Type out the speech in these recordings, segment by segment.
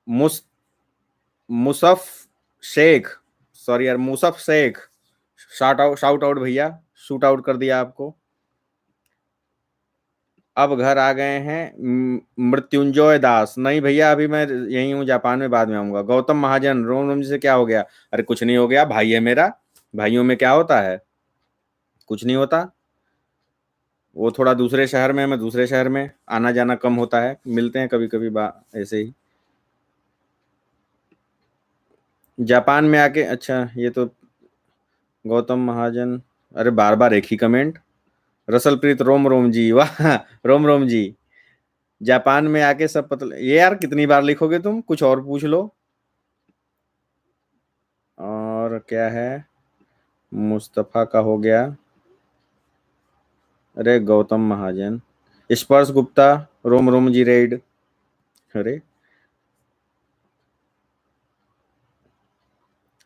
मुस मुसफ शेख, सॉरी यार, मुसफ Sheikh. Shout out भैया, शूट आउट कर दिया आपको। अब घर आ गए हैं मृत्युंजय दास। नहीं भैया, अभी मैं यही हूँ जापान में, बाद में आऊंगा। गौतम महाजन, रोम रोम जी से क्या हो गया? अरे कुछ नहीं हो गया, भाई है मेरा। भाइयों में क्या होता है, कुछ नहीं होता। वो थोड़ा दूसरे शहर में है, मैं दूसरे शहर में, आना जाना कम होता है, मिलते हैं कभी कभी ऐसे ही। जापान में आके, अच्छा ये तो गौतम महाजन। अरे बार बार एक ही कमेंट। रसलप्रीत, रोम रोम जी, वाह। रोम रोम जी। जापान में आके सब पता, ये यार कितनी बार लिखोगे तुम, कुछ और पूछ लो। और क्या है, मुस्तफा का हो गया। अरे गौतम महाजन, स्पर्श गुप्ता, रोम रोम जी रेड। अरे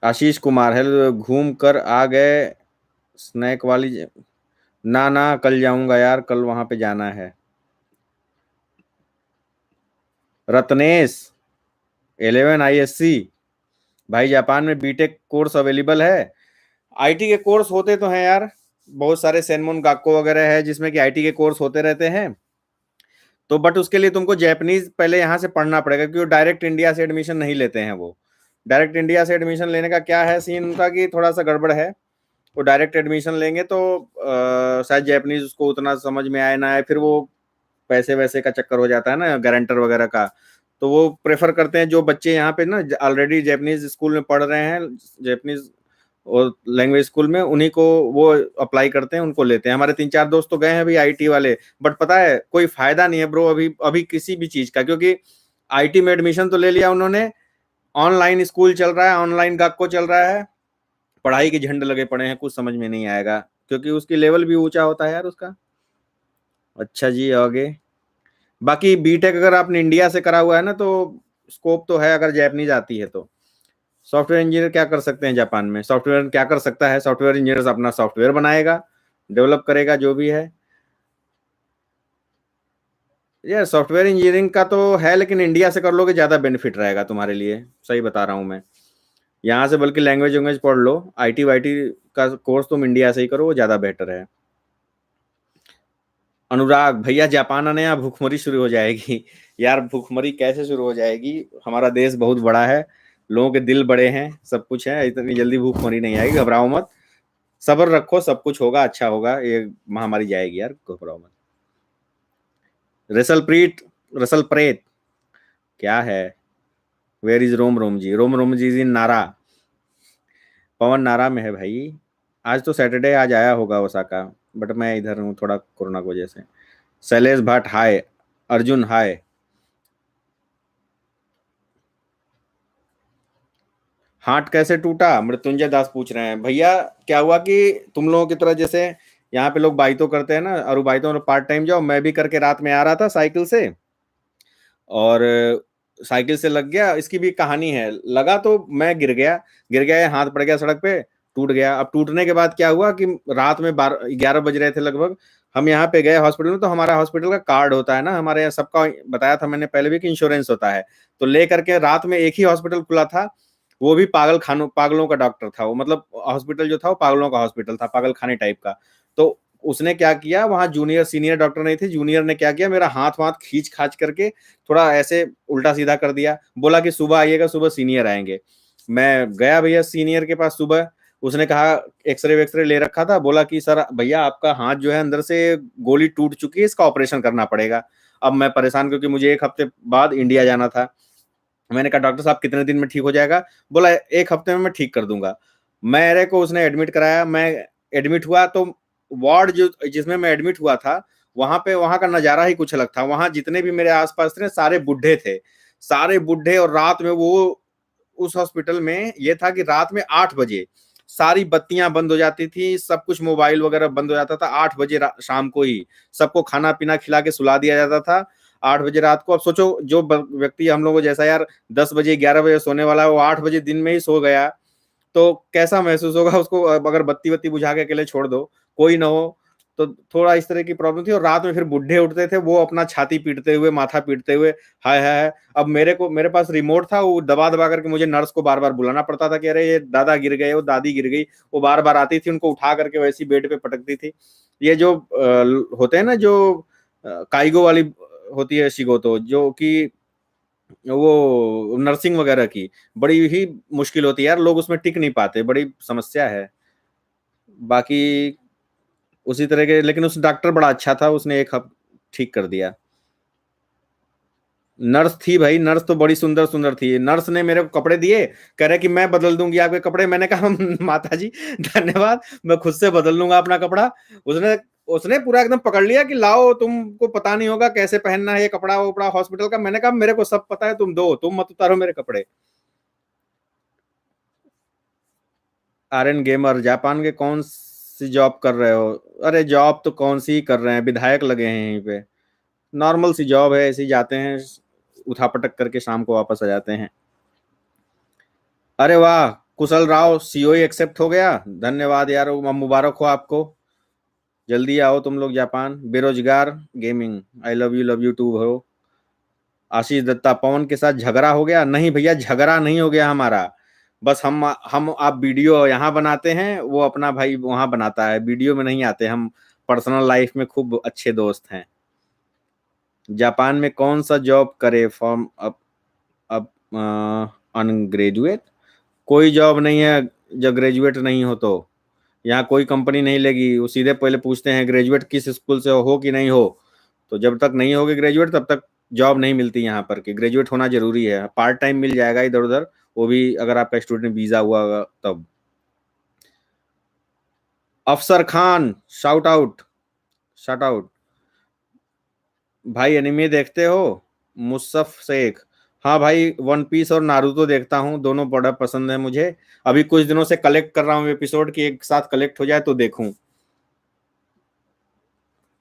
आशीष कुमार, हेलो, घूम कर आ गए स्नैक वाली ना ना, कल जाऊंगा यार, कल वहां पे जाना है। रत्नेश, 11 ISC। भाई जापान में बीटेक कोर्स अवेलेबल है। आईटी के कोर्स होते तो हैं यार, बहुत सारे सेनमुन गाक्को वगैरह है जिसमें कि आईटी के कोर्स होते रहते हैं। तो बट उसके लिए तुमको जैपनीज पहले यहाँ से पढ़ना पड़ेगा, क्योंकि वो डायरेक्ट इंडिया से एडमिशन नहीं लेते हैं वो। डायरेक्ट इंडिया से एडमिशन लेने का क्या है सीन उनका, कि थोड़ा सा गड़बड़ है। वो डायरेक्ट एडमिशन लेंगे तो शायद जैपनीज उसको उतना समझ में आए ना आए, फिर वो पैसे वैसे का चक्कर हो जाता है ना, गारंटर वगैरह का। तो वो प्रेफर करते हैं जो बच्चे यहाँ पे ना ऑलरेडी जैपनीज स्कूल में पढ़ रहे हैं, जैपनीज और लैंग्वेज स्कूल में, उन्हीं को वो अप्लाई करते हैं, उनको लेते हैं। हमारे 3 4 दोस्त तो गए हैं अभी आईटी वाले, बट पता है कोई फायदा नहीं है ब्रो अभी अभी किसी भी चीज का, क्योंकि आईटी में एडमिशन तो ले लिया उन्होंने, ऑनलाइन स्कूल चल रहा है, ऑनलाइन学校चल रहा है, पढ़ाई के झंड लगे पड़े हैं, कुछ समझ में नहीं आएगा, क्योंकि उसकी लेवल भी ऊंचा होता है यार उसका। अच्छा जी, आगे बाकी बीटेक अगर आपने इंडिया से करा हुआ है ना, तो स्कोप तो है अगर जैपनीज आती है तो। सॉफ्टवेयर इंजीनियर क्या कर सकते हैं जापान में, सॉफ्टवेयर क्या कर सकता है, सॉफ्टवेयर इंजीनियर अपना सॉफ्टवेयर बनाएगा, डेवलप करेगा जो भी है। यार सॉफ्टवेयर इंजीनियरिंग का तो है, लेकिन इंडिया से कर लोगे ज्यादा बेनिफिट रहेगा तुम्हारे लिए, सही बता रहा हूँ मैं। यहाँ से बल्कि लैंग्वेज वैंग्वेज पढ़ लो, आईटी वाईटी का कोर्स तुम इंडिया से ही करो, वो ज्यादा बेटर है। अनुराग भैया, जापान आने यहाँ भूखमरी शुरू हो जाएगी। यार भूखमरी कैसे शुरू हो जाएगी, हमारा देश बहुत बड़ा है, लोगों के दिल बड़े हैं, सब कुछ है, इतनी जल्दी भूखमरी नहीं आएगी, घबराओ मत। सब्र रखो, सब कुछ होगा, अच्छा होगा, ये महामारी जाएगी यार, घबराओ मत। रसलप्रीत, रसलप्रेत क्या है, where is Rome Rome ji, Rome Rome ji is in Nara. Pavan नारा में है भाई। आज तो सैटरडे, आज आया होगा ओसाका, बट मैं इधर हूँ थोड़ा कोरोना की वजह से। शैलेश भट्ट हाय, अर्जुन हाय। हार्ट कैसे टूटा, मृत्युंजय दास पूछ रहे हैं भैया। क्या हुआ कि तुम लोगों की तरह जैसे यहाँ पे लोग बाइतो करते हैं ना, और बाइतो में पार्ट टाइम जाओ, मैं भी करके रात में आ रहा था साइकिल से, और साइकिल से लग गया, इसकी भी कहानी है, लगा तो मैं गिर गया, गिर गया, ये हाथ पड़ गया सड़क पे, टूट गया। अब टूटने के बाद क्या हुआ कि रात में 11 बज रहे थे लगभग, हम यहाँ पे गए हॉस्पिटल में, तो हमारा हॉस्पिटल का कार्ड होता है ना, हमारे यहाँ सबका बताया था मैंने पहले भी कि इंश्योरेंस होता है। तो ले करके रात में एक ही हॉस्पिटल खुला था, वो भी पागलों का डॉक्टर था वो, मतलब हॉस्पिटल जो था वो पागलों का हॉस्पिटल था, पागल खाने टाइप का। तो उसने क्या किया, वहां जूनियर सीनियर डॉक्टर नहीं थे, जूनियर ने क्या किया, मेरा हाथ वाथ खींच खाच करके थोड़ा ऐसे उल्टा सीधा कर दिया, बोला कि सुबह आइएगा, सुबह सीनियर आएंगे। मैं गया भैया सीनियर के पास सुबह, उसने कहा, एक्सरे वेक्सरे ले रखा था, बोला कि सर भैया आपका हाथ जो है अंदर से गोली टूट चुकी है, इसका ऑपरेशन करना पड़ेगा। अब मैं परेशान, क्योंकि मुझे 1 हफ्ते बाद इंडिया जाना था। मैंने कहा डॉक्टर साहब कितने दिन में ठीक हो जाएगा, बोला 1 हफ्ते में मैं ठीक कर दूंगा। मेरे को उसने एडमिट कराया, मैं एडमिट हुआ तो वार्ड जो जिसमें मैं एडमिट हुआ था, वहां पे वहां का नजारा ही कुछ अलग था, वहां जितने भी मेरे आसपास थे सारे बुढ़े थे, सारे बुढ़े। और रात में वो, उस हॉस्पिटल में ये था कि रात में 8 बजे सारी बत्तियां बंद हो जाती थी, सब कुछ मोबाइल वगैरह बंद हो जाता था, 8 बजे शाम को ही सबको खाना पीना खिला के सुला दिया जाता था, 8 बजे रात को। अब सोचो जो व्यक्ति हम लोगों जैसा यार 10 बजे 11 बजे सोने वाला है, वो 8 बजे दिन में ही सो गया, तो कैसा महसूस होगा उसको। अब अगर बत्ती बत्ती बुझा के अकेले छोड़ दो, कोई ना हो, तो थोड़ा इस तरह की प्रॉब्लम थी। और रात में फिर बुढ़े उठते थे, वो अपना छाती पीटते हुए, माथा पीटते हुए, हाय हाय हाय। अब मेरे पास रिमोट था, वो दबा दबा करके मुझे नर्स को बार बार बुलाना पड़ता था कि अरे ये दादा गिर गए, वो दादी गिर गई। वो बार बार आती थी, उनको उठा करके वैसी बेड पे पटकती थी। ये जो होते हैं ना, जो काइगो वाली होती है शिगोतो, जो कि वो नर्सिंग वगैरह की, बड़ी ही मुश्किल होती है यार, लोग उसमें टिक नहीं पाते, बड़ी समस्या है। बाकी उसी तरह के, लेकिन उस डॉक्टर बड़ा अच्छा था, उसने एक हफ्ते ठीक कर दिया। नर्स थी भाई, नर्स तो बड़ी सुंदर सुंदर थी। नर्स ने मेरे को कपड़े दिए, कह रहे कि मैं बदल दूंगी आपके कपड़े। मैंने कहा माता जी धन्यवाद, मैं खुद से बदल लूंगा अपना कपड़ा। उसने उसने पूरा एकदम पकड़ लिया कि लाओ, तुमको पता नहीं होगा कैसे पहनना है ये कपड़ा वपड़ा हॉस्पिटल का। मैंने कहा मेरे को सब पता है, तुम दो, तुम मत उतारो मेरे कपड़े। आर्यन गेमर, जापान के कौन सी जॉब कर रहे हो? अरे जॉब तो कौन सी कर रहे हैं, विधायक लगे हैं यहीं पे। नॉर्मल सी जॉब है, ऐसे ही जाते हैं, उठा पटक करके शाम को वापस आ जाते हैं। अरे वाह, कुशल राव सीओई एक्सेप्ट हो गया, धन्यवाद यार, मुबारक हो आपको। जल्दी आओ तुम लोग जापान। बेरोजगार gaming, I love you too हो। आशीष दत्ता, पवन के साथ झगड़ा हो गया? नहीं भैया, झगड़ा नहीं हो गया हमारा। बस हम आप वीडियो यहाँ बनाते हैं, वो अपना भाई वहां बनाता है, वीडियो में नहीं आते हम। पर्सनल लाइफ में खूब अच्छे दोस्त हैं। जापान में कौन सा जॉब करे फॉर्म अब अनग्रेजुएट? कोई जॉब नहीं है जब ग्रेजुएट नहीं हो तो। यहाँ कोई कंपनी नहीं लेगी, वो सीधे पहले पूछते हैं ग्रेजुएट किस स्कूल से हो कि नहीं हो। तो जब तक नहीं होगे ग्रेजुएट, तब तक जॉब नहीं मिलती यहाँ पर। कि ग्रेजुएट होना जरूरी है। पार्ट टाइम मिल जाएगा इधर उधर, वो भी अगर आपका स्टूडेंट वीजा हुआ होगा तब। अफसर Khan, shout out, shout out. भाई एनिमे देखते हो? मुसफ शेख, हाँ भाई, वन पीस और नारुतो देखता हूँ, दोनों बड़ा पसंद है मुझे। अभी कुछ दिनों से कलेक्ट कर रहा हूँ एपिसोड की, एक साथ कलेक्ट हो जाए तो देखूं।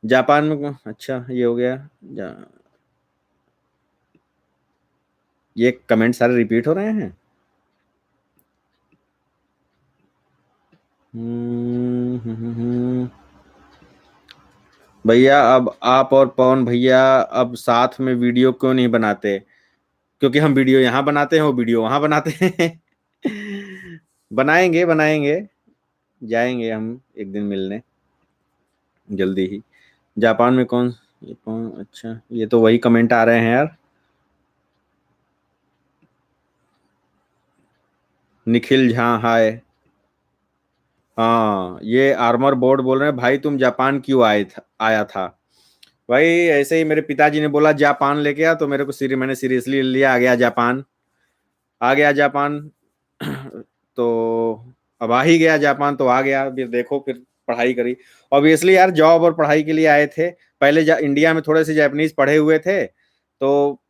जापान में अच्छा ये हो गया। ये कमेंट सारे रिपीट हो रहे हैं। भैया अब आप और पवन भैया अब साथ में वीडियो क्यों नहीं बनाते? क्योंकि हम वीडियो यहाँ बनाते हैं, वो वीडियो वहां बनाते हैं। बनाएंगे बनाएंगे, जाएंगे हम एक दिन मिलने, जल्दी ही। जापान में कौन अच्छा, ये तो वही कमेंट आ रहे हैं यार। निखिल झा, हाय। हाँ, ये आर्मर बोर्ड बोल रहे हैं, भाई तुम जापान क्यों आया था? भाई ऐसे ही मेरे पिताजी ने बोला जापान लेके आ, तो मेरे को मैंने सीरियसली लिया, आ गया जापान। आ गया जापान। तो अब आ ही गया जापान, तो आ गया, फिर देखो, फिर पढ़ाई करी। ऑब्वियसली यार, जॉब और पढ़ाई के लिए आए थे। पहले इंडिया में थोड़े से जापानीज पढ़े हुए थे, तो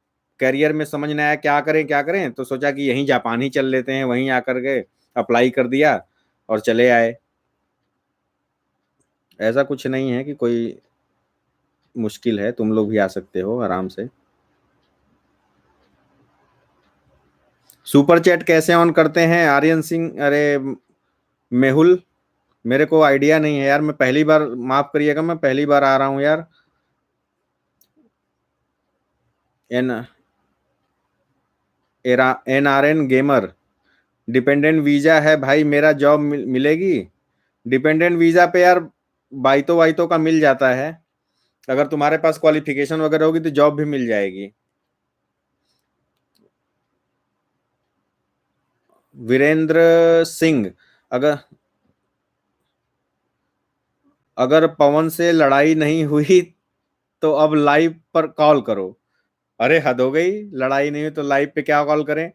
करियर में समझ नहीं आया क्या करें क्या करें, तो सोचा कि यहीं जापान ही चल लेते हैं, वहीं आकर के अप्लाई कर दिया और चले आए। ऐसा कुछ नहीं है कि कोई मुश्किल है, तुम लोग भी आ सकते हो आराम से। सुपर चैट कैसे ऑन करते हैं आर्यन सिंह? अरे मेहुल, मेरे को आइडिया नहीं है यार, मैं पहली बार, माफ करिएगा, मैं पहली बार आ रहा हूँ यार। N NRN gamer, dependent visa है भाई मेरा, जॉब मिलेगी? डिपेंडेंट वीजा पे यार बाइतो वाइतो का मिल जाता है, अगर तुम्हारे पास क्वालिफिकेशन वगैरह होगी तो जॉब भी मिल जाएगी। वीरेंद्र सिंह, अगर अगर पवन से लड़ाई नहीं हुई तो अब लाइव पर कॉल करो। अरे हद हो गई, लड़ाई नहीं हुई तो लाइव पे क्या कॉल करें?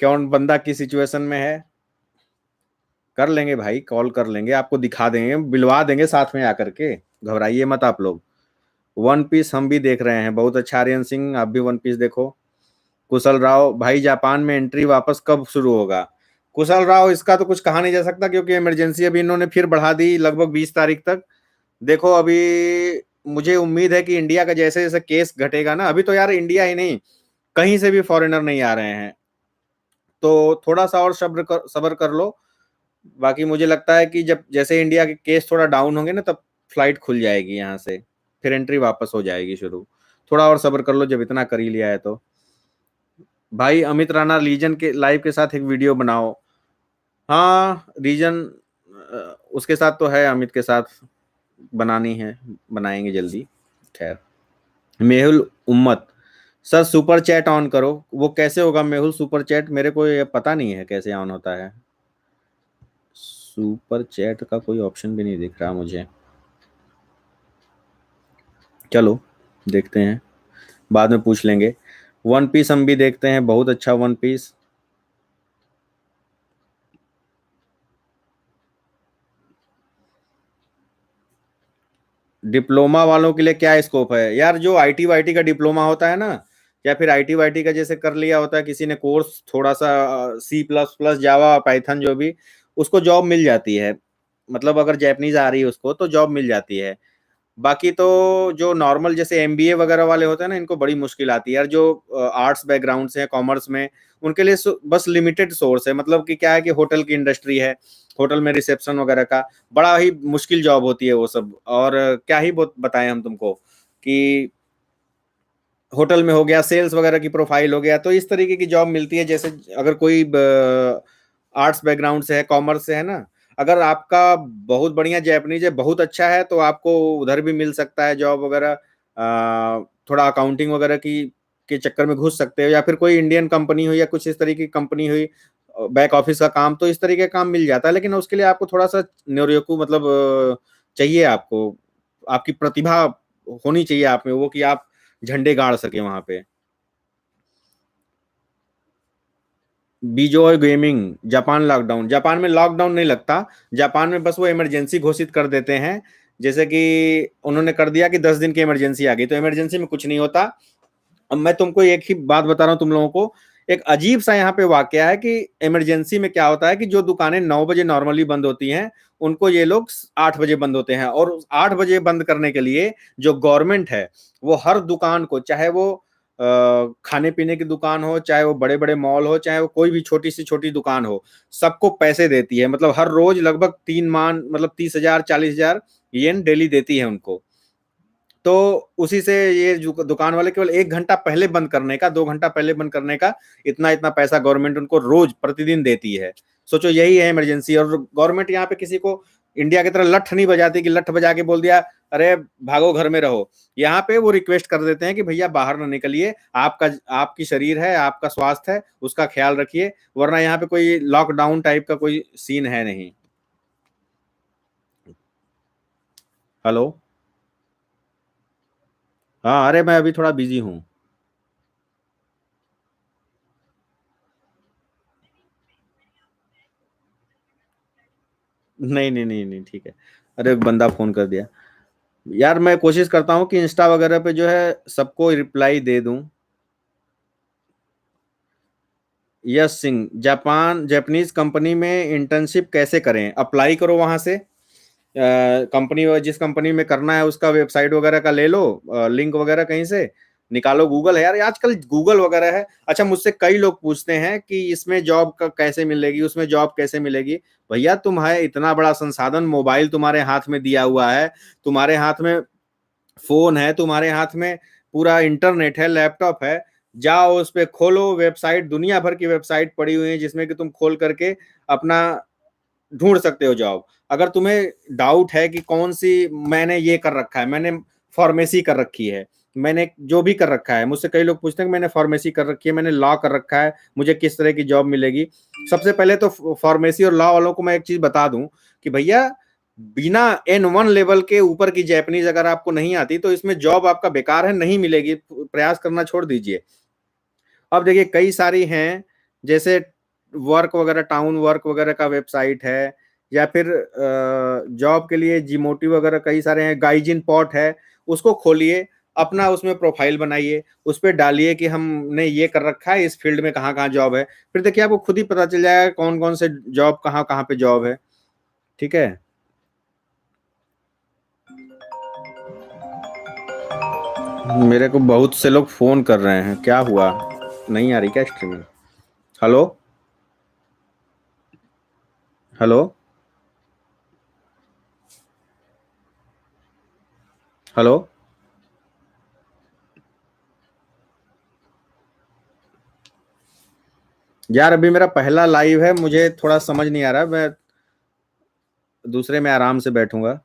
कौन बंदा किस सिचुएशन में है? कर लेंगे भाई, कॉल कर लेंगे, आपको दिखा देंगे, बिलवा देंगे साथ में आकर के, घबराइए मत आप लोग। वन पीस हम भी देख रहे हैं, बहुत अच्छा। आर्यन सिंह, आप भी वन पीस देखो। कुशल राव, भाई जापान में एंट्री वापस कब शुरू होगा? कुशल राव, इसका तो कुछ कहा नहीं जा सकता, क्योंकि इमरजेंसी अभी इन्होंने फिर बढ़ा दी लगभग 20 तारीख तक। देखो अभी मुझे उम्मीद है कि इंडिया का जैसे जैसे केस घटेगा ना, अभी तो यार इंडिया ही नहीं, कहीं से भी फॉरेनर नहीं आ रहे हैं, तो थोड़ा सा और सब्र कर लो। बाकी मुझे लगता है कि जब जैसे इंडिया के केस थोड़ा डाउन होंगे ना, तब फ्लाइट खुल जाएगी यहाँ से, फिर एंट्री वापस हो जाएगी शुरू। थोड़ा और सब्र कर लो, जब इतना कर ही लिया है तो। भाई अमित राणा लीजन के लाइव के साथ एक वीडियो बनाओ। हाँ रीजन उसके साथ तो है, अमित के साथ बनानी है, बनाएंगे जल्दी। खैर, मेहुल उम्मत, सर सुपर चैट ऑन करो। वो कैसे होगा मेहुल सुपर चैट? मेरे को ये पता नहीं है कैसे ऑन होता है। सुपर चैट का कोई ऑप्शन भी नहीं दिख रहा मुझे। चलो देखते हैं, बाद में पूछ लेंगे। वन पीस हम भी देखते हैं, बहुत अच्छा वन पीस। डिप्लोमा वालों के लिए क्या स्कोप है यार? जो आईटी वाईटी का डिप्लोमा होता है ना, या फिर आईटी वाईटी का जैसे कर लिया होता है किसी ने कोर्स थोड़ा सा, C++, जावा, पाइथन, जो भी, उसको जॉब मिल जाती है। मतलब अगर जैपनीज आ रही है उसको तो जॉब मिल जाती है। बाकी तो जो नॉर्मल जैसे एमबीए वगैरह वाले होते हैं ना, इनको बड़ी मुश्किल आती है यार। जो आर्ट्स बैकग्राउंड से है, कॉमर्स में, उनके लिए बस लिमिटेड सोर्स है। मतलब कि क्या है कि होटल की इंडस्ट्री है, होटल में रिसेप्शन वगैरह का बड़ा ही मुश्किल जॉब होती है वो सब। और क्या ही बताएं हम तुमको कि होटल में हो गया, सेल्स वगैरह की प्रोफाइल हो गया, तो इस तरीके की जॉब मिलती है। जैसे अगर कोई आर्ट्स बैकग्राउंड से है, कॉमर्स से है ना, अगर आपका बहुत बढ़िया जैपनीज है, बहुत अच्छा है, तो आपको उधर भी मिल सकता है जॉब वगैरह। थोड़ा अकाउंटिंग वगैरह की के चक्कर में घुस सकते हो, या फिर कोई इंडियन कंपनी हुई या कुछ इस तरीके की कंपनी हुई, बैक ऑफिस का काम, तो इस तरीके का काम मिल जाता है। लेकिन उसके लिए आपको थोड़ा सा न्योरियोकू, मतलब चाहिए आपको, आपकी प्रतिभा होनी चाहिए आप में वो, कि आप झंडे गाड़ सके वहां पे। बीजो गेमिंग, जापान लॉकडाउन, जापान में लॉकडाउन नहीं लगता। जापान में बस वो इमरजेंसी घोषित कर देते हैं। जैसे कि उन्होंने कर दिया कि 10 दिन की इमरजेंसी आ गई, तो इमरजेंसी में कुछ नहीं होता। अब मैं तुमको एक ही बात बता रहा हूँ तुम लोगों को। एक अजीब सा यहाँ पे वाकया है कि इमरजेंसी में क्या होता है कि जो दुकानें 9 बजे नॉर्मली बंद होती हैं, उनको ये लोग 8 बजे बंद होते हैं। और 8 बजे बंद करने के लिए जो गवर्नमेंट है, वो हर दुकान को, चाहे वो खाने पीने की दुकान हो, चाहे वो बड़े बड़े मॉल हो, चाहे वो कोई भी छोटी सी छोटी दुकान हो, सबको पैसे देती है। मतलब हर रोज लगभग 3 मान, मतलब 30,000 40,000 येन डेली देती है उनको। तो उसी से ये जो दुकान वाले केवल 1 घंटा पहले बंद करने का, 2 घंटा पहले बंद करने का, इतना इतना पैसा गवर्नमेंट उनको रोज प्रतिदिन देती है। सोचो, यही है इमरजेंसी। और गवर्नमेंट यहाँ पे किसी को इंडिया की तरह लठ नहीं बजाती कि लठ बजा के बोल दिया अरे भागो घर में रहो। यहाँ पे वो रिक्वेस्ट कर देते हैं कि भैया बाहर ना निकलिए, आपका आपकी शरीर है, आपका स्वास्थ्य है, उसका ख्याल रखिए। वरना यहाँ पे कोई लॉकडाउन टाइप का कोई सीन है नहीं। हेलो। हाँ, अरे मैं अभी थोड़ा बिजी हूँ। नहीं नहीं नहीं नहीं, ठीक है। अरे एक बंदा फोन कर दिया। यार मैं कोशिश करता हूँ कि इंस्टा वगैरह पे जो है सबको रिप्लाई दे दूं। Yes Singh, Japan Japanese company में इंटर्नशिप कैसे करें? अप्लाई करो वहां से। कंपनी, जिस कंपनी में करना है उसका वेबसाइट वगैरह का ले लो, लिंक वगैरह कहीं से निकालो। गूगल है यार, आजकल गूगल वगैरह है। अच्छा, मुझसे कई लोग पूछते हैं कि इसमें जॉब का कैसे मिलेगी, उसमें जॉब कैसे मिलेगी। भैया तुम है, इतना बड़ा संसाधन, मोबाइल तुम्हारे हाथ में दिया हुआ है, तुम्हारे हाथ में फोन है, तुम्हारे हाथ में पूरा इंटरनेट है, लैपटॉप है। जाओ उस पे खोलो वेबसाइट, दुनिया भर की वेबसाइट पड़ी हुई है जिसमें कि तुम खोल करके अपना ढूंढ सकते हो जॉब। अगर तुम्हें डाउट है कि कौन सी, मैंने ये कर रखा है, मैंने फार्मेसी कर रखी है, मैंने जो भी कर रखा है, मुझसे कई लोग पूछते हैं कि मैंने फार्मेसी कर रखी है, मैंने लॉ कर रखा है, मुझे किस तरह की जॉब मिलेगी। सबसे पहले तो फार्मेसी और लॉ वालों को मैं एक चीज बता दूं कि भैया, बिना N1 लेवल के ऊपर की जैपनीज अगर आपको नहीं आती तो इसमें जॉब आपका बेकार है, नहीं मिलेगी, प्रयास करना छोड़ दीजिए। अब देखिए कई सारी हैं, जैसे वर्क वगैरह, टाउन वर्क वगैरह का वेबसाइट है, या फिर जॉब के लिए जीमोटी वगैरह कई सारे हैं, गाइजिन पॉट है, उसको खोलिए, अपना उसमें प्रोफाइल बनाइए, उस पर डालिए कि हमने ये कर रखा है, इस फील्ड में कहाँ कहाँ जॉब है। फिर देखिए आपको खुद ही पता चल जाएगा कौन कौन से जॉब कहाँ कहाँ पे जॉब है। ठीक है। मेरे को बहुत से लोग फोन कर रहे हैं, क्या हुआ? नहीं आ रही क्या स्ट्रीमिंग? हेलो। हेलो। हेलो। यार अभी मेरा पहला लाइव है, मुझे थोड़ा समझ नहीं आ रहा, मैं दूसरे में आराम से बैठूंगा।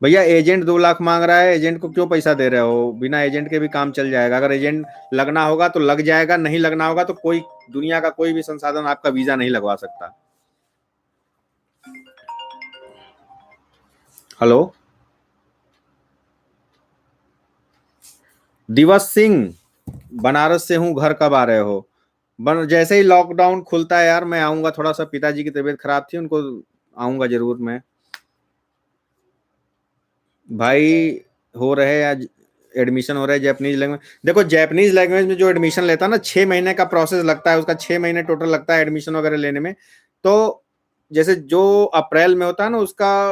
भैया एजेंट 2 लाख मांग रहा है, एजेंट को क्यों पैसा दे रहे हो? बिना एजेंट के भी काम चल जाएगा। अगर एजेंट लगना होगा तो लग जाएगा, नहीं लगना होगा तो कोई दुनिया का कोई भी संसाधन आपका वीजा नहीं लगवा सकता। हेलो। दिवस सिंह, बनारस से हूँ, घर कब आ रहे हो? जैसे ही लॉकडाउन खुलता है यार मैं आऊंगा, थोड़ा सा पिताजी की तबीयत खराब थी, उनको आऊंगा जरूर मैं। भाई हो रहे हैं आज, एडमिशन हो रहा है जापानीज लैंग्वेज। देखो जापानीज लैंग्वेज में जो एडमिशन लेता है ना, 6 महीने का प्रोसेस लगता है उसका, 6 महीने टोटल लगता है एडमिशन वगैरह लेने में। तो जैसे जो अप्रैल में होता है ना उसका,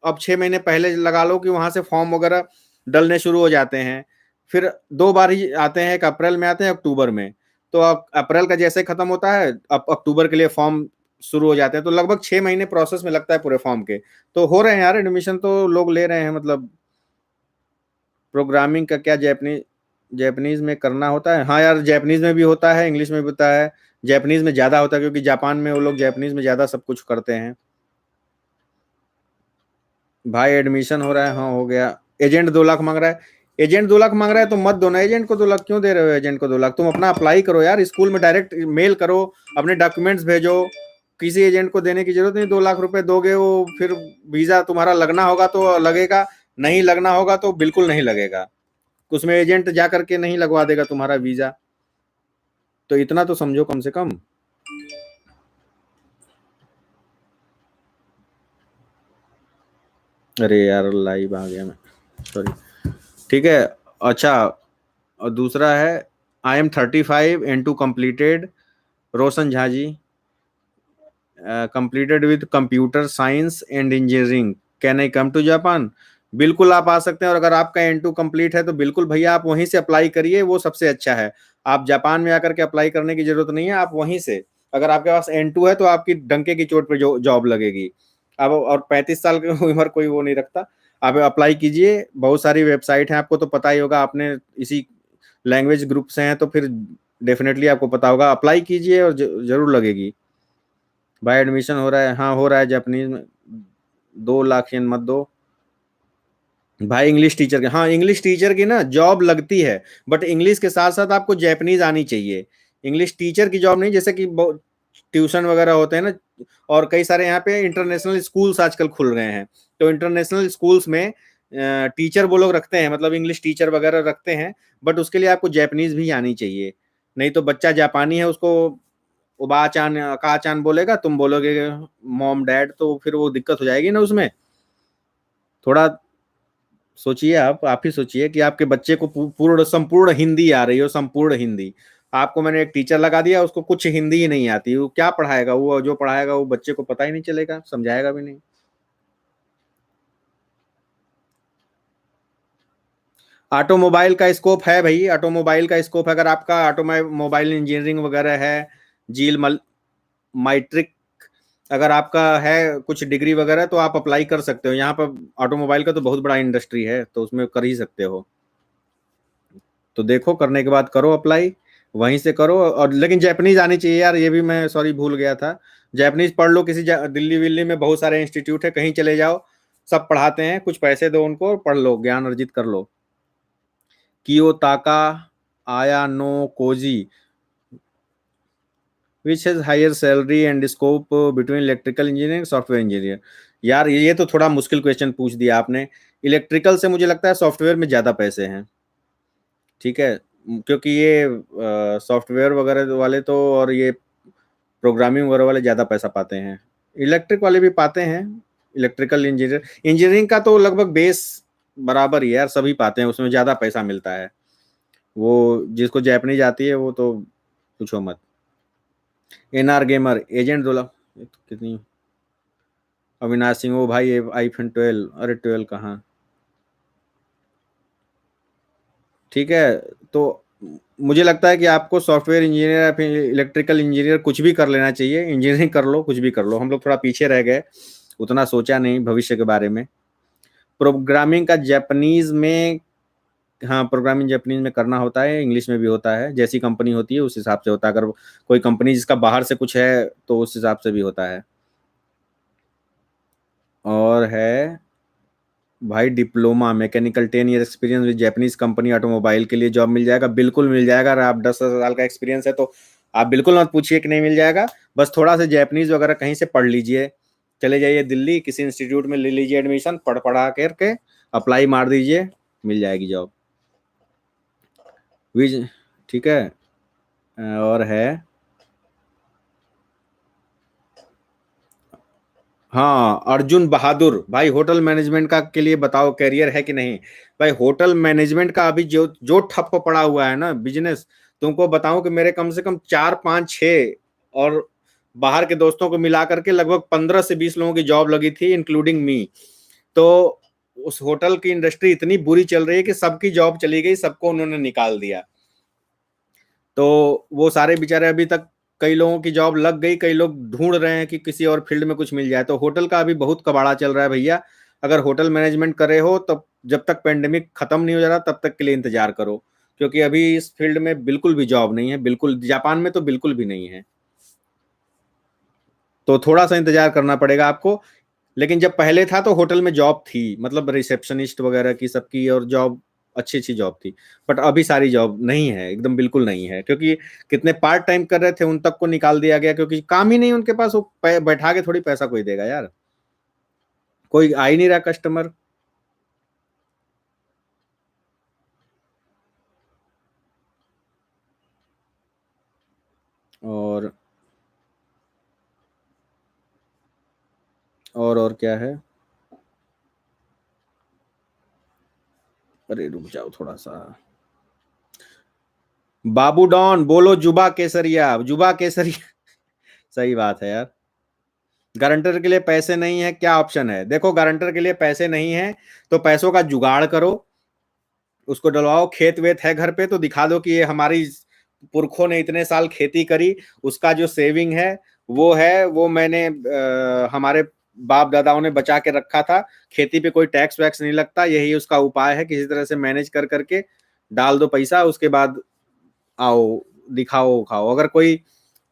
अब 6 महीने पहले लगा लो कि वहां से फॉर्म वगैरह डलने शुरू हो जाते हैं। फिर 2 बार ही आते हैं, एक अप्रैल में आते हैं, अक्टूबर में। तो अब अप्रैल का जैसे खत्म होता है, अब अक्टूबर के लिए फॉर्म शुरू हो जाते हैं। तो लगभग 6 महीने प्रोसेस में लगता है पूरे फॉर्म के। तो हो रहे हैं यार एडमिशन, तो लोग ले रहे हैं मतलब। प्रोग्रामिंग का क्या जापानीज, जापानीज में करना होता है? हाँ यार जापानीज में भी होता है, इंग्लिश में भी होता है। जापानीज में ज्यादा होता है क्योंकि जापान में वो लोग जापानीज में ज्यादा सब कुछ करते हैं। भाई एडमिशन हो रहा है, हाँ हो गया। एजेंट 2 लाख मांग रहा है, एजेंट 2 लाख मांग रहा है तो मत दो ना एजेंट को 2 लाख। क्यों दे रहे हो एजेंट को 2 लाख? तुम अपना अप्लाई करो यार, स्कूल में डायरेक्ट मेल करो, अपने डॉक्यूमेंट्स भेजो। किसी एजेंट को देने की जरूरत नहीं। 2 लाख रुपए दोगे, वो फिर वीजा तुम्हारा लगना होगा तो लगेगा, नहीं लगना होगा तो बिल्कुल नहीं लगेगा। उसमें एजेंट जा करके नहीं लगवा देगा तुम्हारा वीजा। तो इतना तो समझो कम से कम। अरे यार लाइव आ गया मैं, सॉरी। ठीक है। अच्छा, और दूसरा है, I am 35 and two completed, Roshan Jha ji, completed with computer science and engineering, can I come to Japan? बिल्कुल आप आ सकते हैं। और अगर आपका N2 कंप्लीट है तो बिल्कुल भैया आप वहीं से अप्लाई करिए, वो सबसे अच्छा है। आप जापान में आकर के अप्लाई करने की जरूरत नहीं है, आप वहीं से, अगर आपके पास N2 है तो आपकी डंके की चोट पे जो जॉब लगेगी। अब और 35 साल की उम्र कोई वो नहीं रखता। आप अप्लाई कीजिए, बहुत सारी वेबसाइट हैं, आपको तो पता ही होगा, आपने इसी लैंग्वेज ग्रुप से हैं तो फिर डेफिनेटली आपको पता होगा। अप्लाई कीजिए और जरूर लगेगी। भाई एडमिशन हो रहा है, हाँ हो रहा है जापानीज में। 2 लाख येन मत दो भाई। इंग्लिश टीचर के, हाँ इंग्लिश टीचर की ना जॉब लगती है, बट इंग्लिश के साथ साथ आपको जापानीज आनी चाहिए। इंग्लिश टीचर की जॉब नहीं, जैसे कि ट्यूशन वगैरह होते हैं ना, और कई सारे यहाँ पे इंटरनेशनल स्कूल्स आजकल खुल रहे हैं। तो इंटरनेशनल स्कूल्स में टीचर वो लोग रखते हैं, मतलब इंग्लिश टीचर वगैरह रखते हैं। बट उसके लिए आपको जापानीज भी आनी चाहिए। नहीं तो बच्चा जापानी है, उसको उबा चान का चान बोलेगा, तुम बोलोगे मॉम डैड, तो फिर वो दिक्कत हो जाएगी ना उसमें। थोड़ा सोचिए, आप ही सोचिए कि आपके बच्चे को पूर्ण संपूर्ण हिंदी आ रही हो, संपूर्ण हिंदी। आपको मैंने एक टीचर लगा दिया, उसको कुछ हिंदी ही नहीं आती, वो क्या पढ़ाएगा? वो जो पढ़ाएगा वो बच्चे को पता ही नहीं चलेगा, समझाएगा भी नहीं। ऑटोमोबाइल का स्कोप है भाई, ऑटोमोबाइल का स्कोप है। अगर आपका ऑटोमोबाइल इंजीनियरिंग वगैरह है, जील माइट्रिक, अगर आपका है कुछ डिग्री वगैरह तो आप अप्लाई कर सकते हो यहाँ पर। ऑटोमोबाइल का तो बहुत बड़ा इंडस्ट्री है, तो उसमें कर ही सकते हो। तो देखो, करने के बाद करो अप्लाई, वहीं से करो। और लेकिन जापानीज आनी चाहिए यार, ये भी मैं सॉरी भूल गया था। जापानीज पढ़ लो, किसी दिल्ली विल्ली में बहुत सारे इंस्टीट्यूट है, कहीं चले जाओ, सब पढ़ाते हैं, कुछ पैसे दो उनको और पढ़ लो, ज्ञान अर्जित कर लो। Kiyotaka Ayanokoji, which has higher salary and scope between electrical engineering software engineer? यार ये तो थोड़ा मुश्किल क्वेश्चन पूछ दिया आपने। इलेक्ट्रिकल से मुझे लगता है सॉफ्टवेयर में ज़्यादा पैसे हैं। ठीक है, क्योंकि ये सॉफ्टवेयर वगैरह वाले तो, और ये प्रोग्रामिंग वगैरह वाले ज़्यादा पैसा पाते हैं। इलेक्ट्रिक वाले भी पाते हैं, इलेक्ट्रिकल इंजीनियर, इंजीनियरिंग का तो लगभग बेस बराबर ही है यार, सभी पाते हैं, उसमें ज़्यादा पैसा मिलता है। वो जिसको जापानीज आती है वो तो पूछो मत। NR गेमर, एजेंट 2 लाख कितनी? अविनाश सिंह, ओ भाई iPhone 12, अरे 12 कहाँ? ठीक है। तो मुझे लगता है कि आपको सॉफ्टवेयर इंजीनियर या फिर इलेक्ट्रिकल इंजीनियर कुछ भी कर लेना चाहिए, इंजीनियरिंग कर लो, कुछ भी कर लो। हम लोग थोड़ा पीछे रह गए, उतना सोचा नहीं भविष्य के बारे में। प्रोग्रामिंग का जापानीज में, हाँ प्रोग्रामिंग जापानीज में करना होता है, इंग्लिश में भी होता है, जैसी कंपनी होती है उस हिसाब से होता है। अगर कोई कंपनी जिसका बाहर से कुछ है तो उस हिसाब से भी होता है। और है भाई diploma mechanical 10 year experience with Japanese company automobile के लिए जॉब मिल जाएगा, बिल्कुल मिल जाएगा। अगर आप 10 साल का एक्सपीरियंस है तो आप बिल्कुल मत पूछिए कि नहीं मिल जाएगा। बस थोड़ा सा जापानीज वगैरह कहीं से पढ़ लीजिए, चले जाइए दिल्ली किसी इंस्टीट्यूट में ले लीजिए एडमिशन, पढ़ पढ़ा करके अप्लाई मार दीजिए, मिल जाएगी जॉब। विज ठीक है। और है, हाँ अर्जुन बहादुर भाई, होटल मैनेजमेंट का के लिए बताओ कैरियर है कि नहीं। भाई होटल मैनेजमेंट का अभी जो जो ठप पड़ा हुआ है ना बिजनेस, तुमको बताऊं कि मेरे कम से कम 4 5 6 और बाहर के दोस्तों को मिला करके लगभग 15 से 20 लोगों की जॉब लगी थी इंक्लूडिंग मी। तो उस होटल की इंडस्ट्री इतनी बुरी चल रही है कि सबकी जॉब चली गई, सबको उन्होंने निकाल दिया। तो वो सारे बेचारे अभी तक, कई लोगों की जॉब लग गई, कई लोग ढूंढ रहे हैं कि किसी और फील्ड में कुछ मिल जाए। तो होटल का अभी बहुत कबाड़ा चल रहा है भैया। अगर होटल मैनेजमेंट करे हो तब, जब तक पेंडेमिक खत्म नहीं हो जा रहा तब तक के लिए इंतजार करो, क्योंकि अभी इस फील्ड में बिल्कुल भी जॉब नहीं है, बिल्कुल जापान में तो बिल्कुल भी नहीं है। तो थोड़ा सा इंतजार करना पड़ेगा आपको। लेकिन जब पहले था तो होटल में जॉब थी, मतलब रिसेप्शनिस्ट वगैरह की सबकी, और जॉब अच्छी अच्छी जॉब थी। बट अभी सारी जॉब नहीं है, एकदम बिल्कुल नहीं है, क्योंकि कितने पार्ट टाइम कर रहे थे उन तक को निकाल दिया गया, क्योंकि काम ही नहीं उनके पास। वो बैठा के थोड़ी पैसा कोई देगा यार, कोई आ ही नहीं रहा कस्टमर। और और क्या है। अरे रुक जाओ थोड़ा सा। बाबू डॉन बोलो, जुबा केसरिया, जुबा केसरिया। सही बात है यार। गारंटर के लिए पैसे नहीं है, क्या ऑप्शन है? देखो गारंटर के लिए पैसे नहीं है तो पैसों का जुगाड़ करो, उसको डलवाओ। खेत वेत है घर पे तो दिखा दो कि ये हमारी पुरखों ने इतने साल खेती करी, उसका जो सेविंग है वो है, वो मैंने हमारे बाप दादाओं ने बचा के रखा था। खेती पे कोई टैक्स वैक्स नहीं लगता, यही उसका उपाय है। किसी तरह से मैनेज कर करके डाल दो पैसा, उसके बाद आओ दिखाओ खाओ। अगर कोई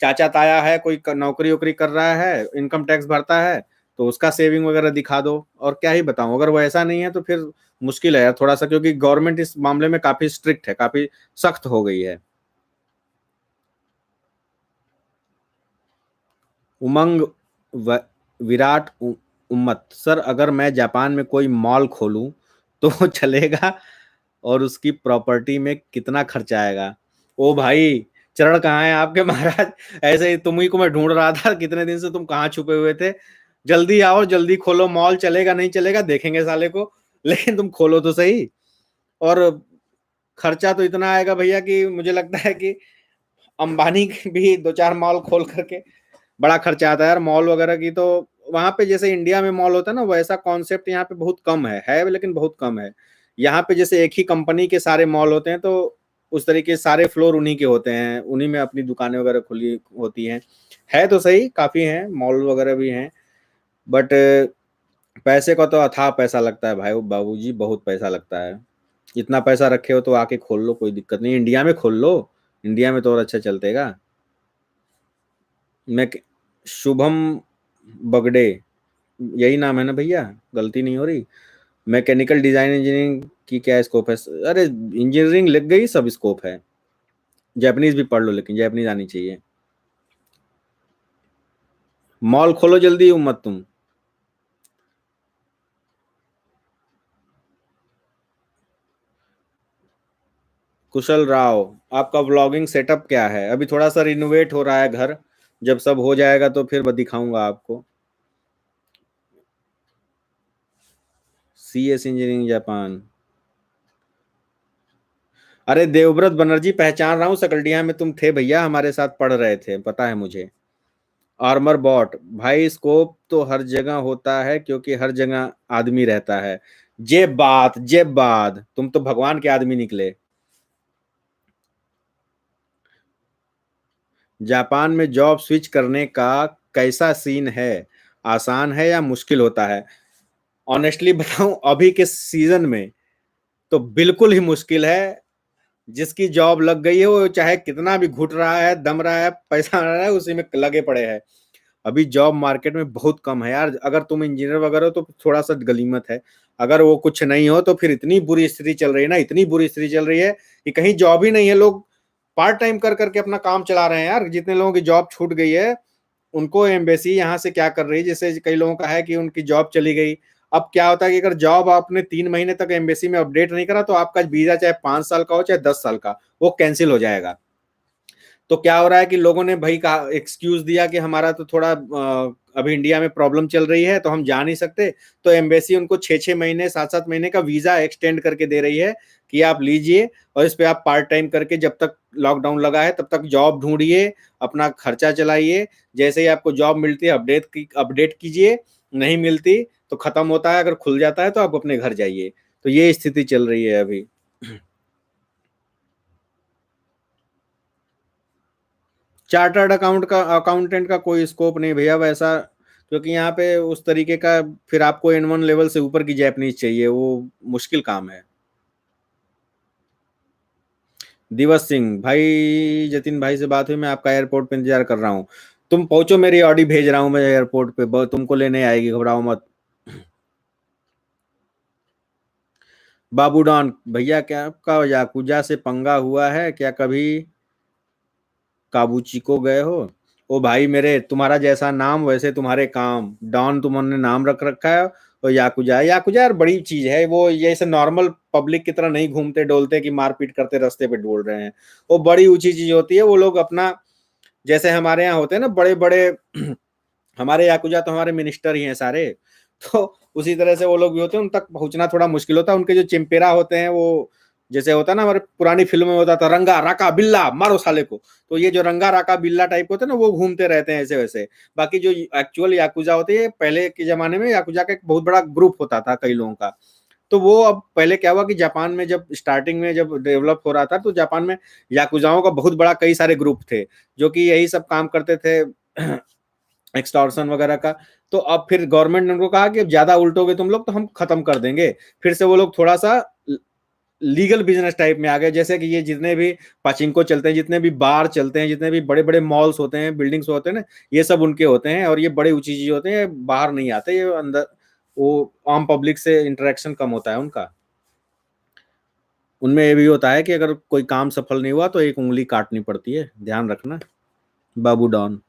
चाचा ताया है, कोई नौकरी वोकरी कर रहा है, इनकम टैक्स भरता है, तो उसका सेविंग वगैरह दिखा दो। और क्या ही बताऊं, अगर वो ऐसा नहीं है तो फिर मुश्किल है यार थोड़ा सा, क्योंकि गवर्नमेंट इस मामले में काफी स्ट्रिक्ट है, काफी सख्त हो गई है। उमंग व, विराट उम्मत सर, अगर मैं जापान में कोई मॉल खोलूं तो चलेगा? और उसकी प्रॉपर्टी में कितना खर्चा आएगा? ओ भाई, चरण कहाँ है आपके महाराज? ऐसे ही तुम ही को मैं ढूंढ रहा था कितने दिन से, तुम कहाँ छुपे हुए थे? जल्दी आओ, जल्दी खोलो मॉल, चलेगा नहीं चलेगा देखेंगे साले को, लेकिन तुम खोलो तो सही। और खर्चा तो इतना आएगा भैया कि मुझे लगता है कि अंबानी भी 2 4 मॉल खोल करके, बड़ा खर्चा आता है यार मॉल वगैरह की। तो वहां पे जैसे इंडिया में मॉल होता है ना, वैसा कॉन्सेप्ट यहाँ पे बहुत कम है लेकिन बहुत कम है। यहाँ पे जैसे एक ही कंपनी के सारे मॉल होते हैं, तो उस तरीके से सारे फ्लोर उन्हीं के होते हैं, उन्हीं में अपनी दुकानें वगैरह खुली होती हैं। है तो सही, काफी हैं मॉल वगैरह भी हैं, बट पैसे का तो अथाह पैसा लगता है भाई बाबूजी, बहुत पैसा लगता है। इतना पैसा रखे हो तो आके खोल लो, कोई दिक्कत नहीं, इंडिया में खोल लो, इंडिया में तो और अच्छा चलतेगा। मैं शुभम बगड़े, यही नाम है ना भैया? गलती नहीं हो रही? मैकेनिकल डिजाइन इंजीनियरिंग की क्या स्कोप है? अरे इंजीनियरिंग लग गई, सब स्कोप है। जापानीज भी पढ़ लो, लेकिन जापानीज आनी चाहिए। मॉल खोलो जल्दी उम्मत तुम। कुशल राव, आपका व्लॉगिंग सेटअप क्या है? अभी थोड़ा सा रिनोवेट हो रहा है घर, जब सब हो जाएगा तो फिर दिखाऊंगा आपको। CS engineering Japan. अरे देवव्रत बनर्जी पहचान रहा हूँ, सकलडिया में तुम थे भैया, हमारे साथ पढ़ रहे थे, पता है मुझे। आर्मर बॉट भाई, स्कोप तो हर जगह होता है क्योंकि हर जगह आदमी रहता है। जे बात तुम तो भगवान के आदमी निकले। जापान में जॉब स्विच करने का कैसा सीन है? आसान है या मुश्किल होता है? ऑनेस्टली बताऊँ अभी के सीज़न में तो बिल्कुल ही मुश्किल है। जिसकी जॉब लग गई है वो चाहे कितना भी घुट रहा है, दम रहा है, पैसा आ रहा है, उसी में लगे पड़े हैं। अभी जॉब मार्केट में बहुत कम है यार। अगर तुम इंजीनियर वगैरह हो तो थोड़ा-सा गनीमत है। अगर वो कुछ नहीं हो तो फिर इतनी बुरी स्थिति चल रही है ना, इतनी बुरी स्थिति चल रही है कि कहीं जॉब ही नहीं है। लोग पार्ट टाइम कर के अपना काम चला रहे हैं यार। जितने लोगों की जॉब छूट गई है, उनको एम्बेसी यहाँ से क्या कर रही है, जैसे कई लोगों का है कि उनकी जॉब चली गई। अब क्या होता है कि अगर जॉब आपने 3 महीने तक एम्बेसी में अपडेट नहीं करा तो आपका वीज़ा चाहे 5 साल का हो, चाहे 10 साल का, वो कैंसल हो जाएगा। तो क्या हो रहा है कि लोगों ने भाई कहा एक्सक्यूज़ दिया कि हमारा तो थोड़ा अभी इंडिया में प्रॉब्लम चल रही है, तो हम जा नहीं सकते। तो एम्बेसी उनको 6-6 महीने, 7-7 महीने का वीज़ा एक्सटेंड करके दे रही है कि आप लीजिए और इस पे आप पार्ट टाइम करके जब तक लॉकडाउन लगा है, तब तक जॉब ढूँढिए, अपना खर्चा चलाइए। जैसे ही आपको जॉब मिलती है अपडेट कीजिए, नहीं मिलती तो खत्म होता है, अगर खुल जाता है तो आप अपने घर जाइए। तो ये स्थिति चल रही है अभी। चार्टर्ड अकाउंटेंट का कोई स्कोप नहीं भैया वैसा, क्योंकि यहाँ पे उस तरीके का फिर आपको N1 लेवल से ऊपर की जैपनीज चाहिए, वो मुश्किल काम है। दिवस सिंह भाई, जतिन भाई से बात हुई, मैं आपका एयरपोर्ट पे इंतजार कर रहा हूँ। तुम पहुंचो, मेरी ऑडी भेज रहा हूँ मैं एयरपोर्ट पे, तुमको लेने आएगी, घबराओ मत। बाबू डॉन भैया, क्या आपका याकुजा से पंगा हुआ है क्या कभी? काबूचिको गए हो? ओ भाई मेरे, तुम्हारा जैसा नाम वैसे तुम्हारे काम। डॉन तुमने नाम रख रखा है, और याकुजा, याकुजा यार बड़ी चीज है वो। ये ऐसे नॉर्मल पब्लिक की तरह नहीं घूमते डोलते कि मारपीट करते रास्ते पे डोल रहे हैं। वो बड़ी ऊंची चीज होती है। वो लोग अपना, जैसे हमारे यहाँ होते हैं ना बड़े बड़े हमारे याकुजा तो हमारे मिनिस्टर ही हैं सारे। तो उसी तरह से वो लोग भी होते हैं, उन तक पहुंचना थोड़ा मुश्किल होता है। उनके जो चिंपेरा होते हैं वो, जैसे होता है ना हमारे पुरानी फिल्म में होता था रंगा राका बिल्ला मारो साले को। तो ये जो रंगा राका बिल्ला टाइप होते हैं ना, वो घूमते रहते हैं ऐसे वैसे। बाकी जो एक्चुअल याकुजा होते हैं, पहले के जमाने में याकुजा का एक बहुत बड़ा ग्रुप होता था कई लोगों का। तो वो अब पहले क्या हुआ कि जापान में जब स्टार्टिंग में जब डेवलप हो रहा था, तो जापान में याकुजाओं का बहुत बड़ा कई सारे ग्रुप थे, जो कि यही सब काम करते थे एक्सटॉर्शन वगैरह का। तो अब फिर गवर्नमेंट ने उनको कहा कि अब ज्यादा उल्टोगे तुम लोग तो हम खत्म कर देंगे। फिर से वो लोग थोड़ा सा लीगल बिजनेस टाइप में आ गए। जैसे कि ये जितने भी पाचिंको चलते हैं, जितने भी बार चलते हैं, जितने भी बड़े बड़े मॉल्स होते हैं, बिल्डिंग्स होते हैं ना, ये सब उनके होते हैं। और ये बड़े ऊंची चीज होते हैं, बाहर नहीं आते ये अंदर। वो आम पब्लिक से इंटरेक्शन कम होता है उनका। उनमें ये भी होता है कि अगर कोई काम सफल नहीं हुआ तो एक उंगली काटनी पड़ती है, ध्यान रखना। बाबू डॉन।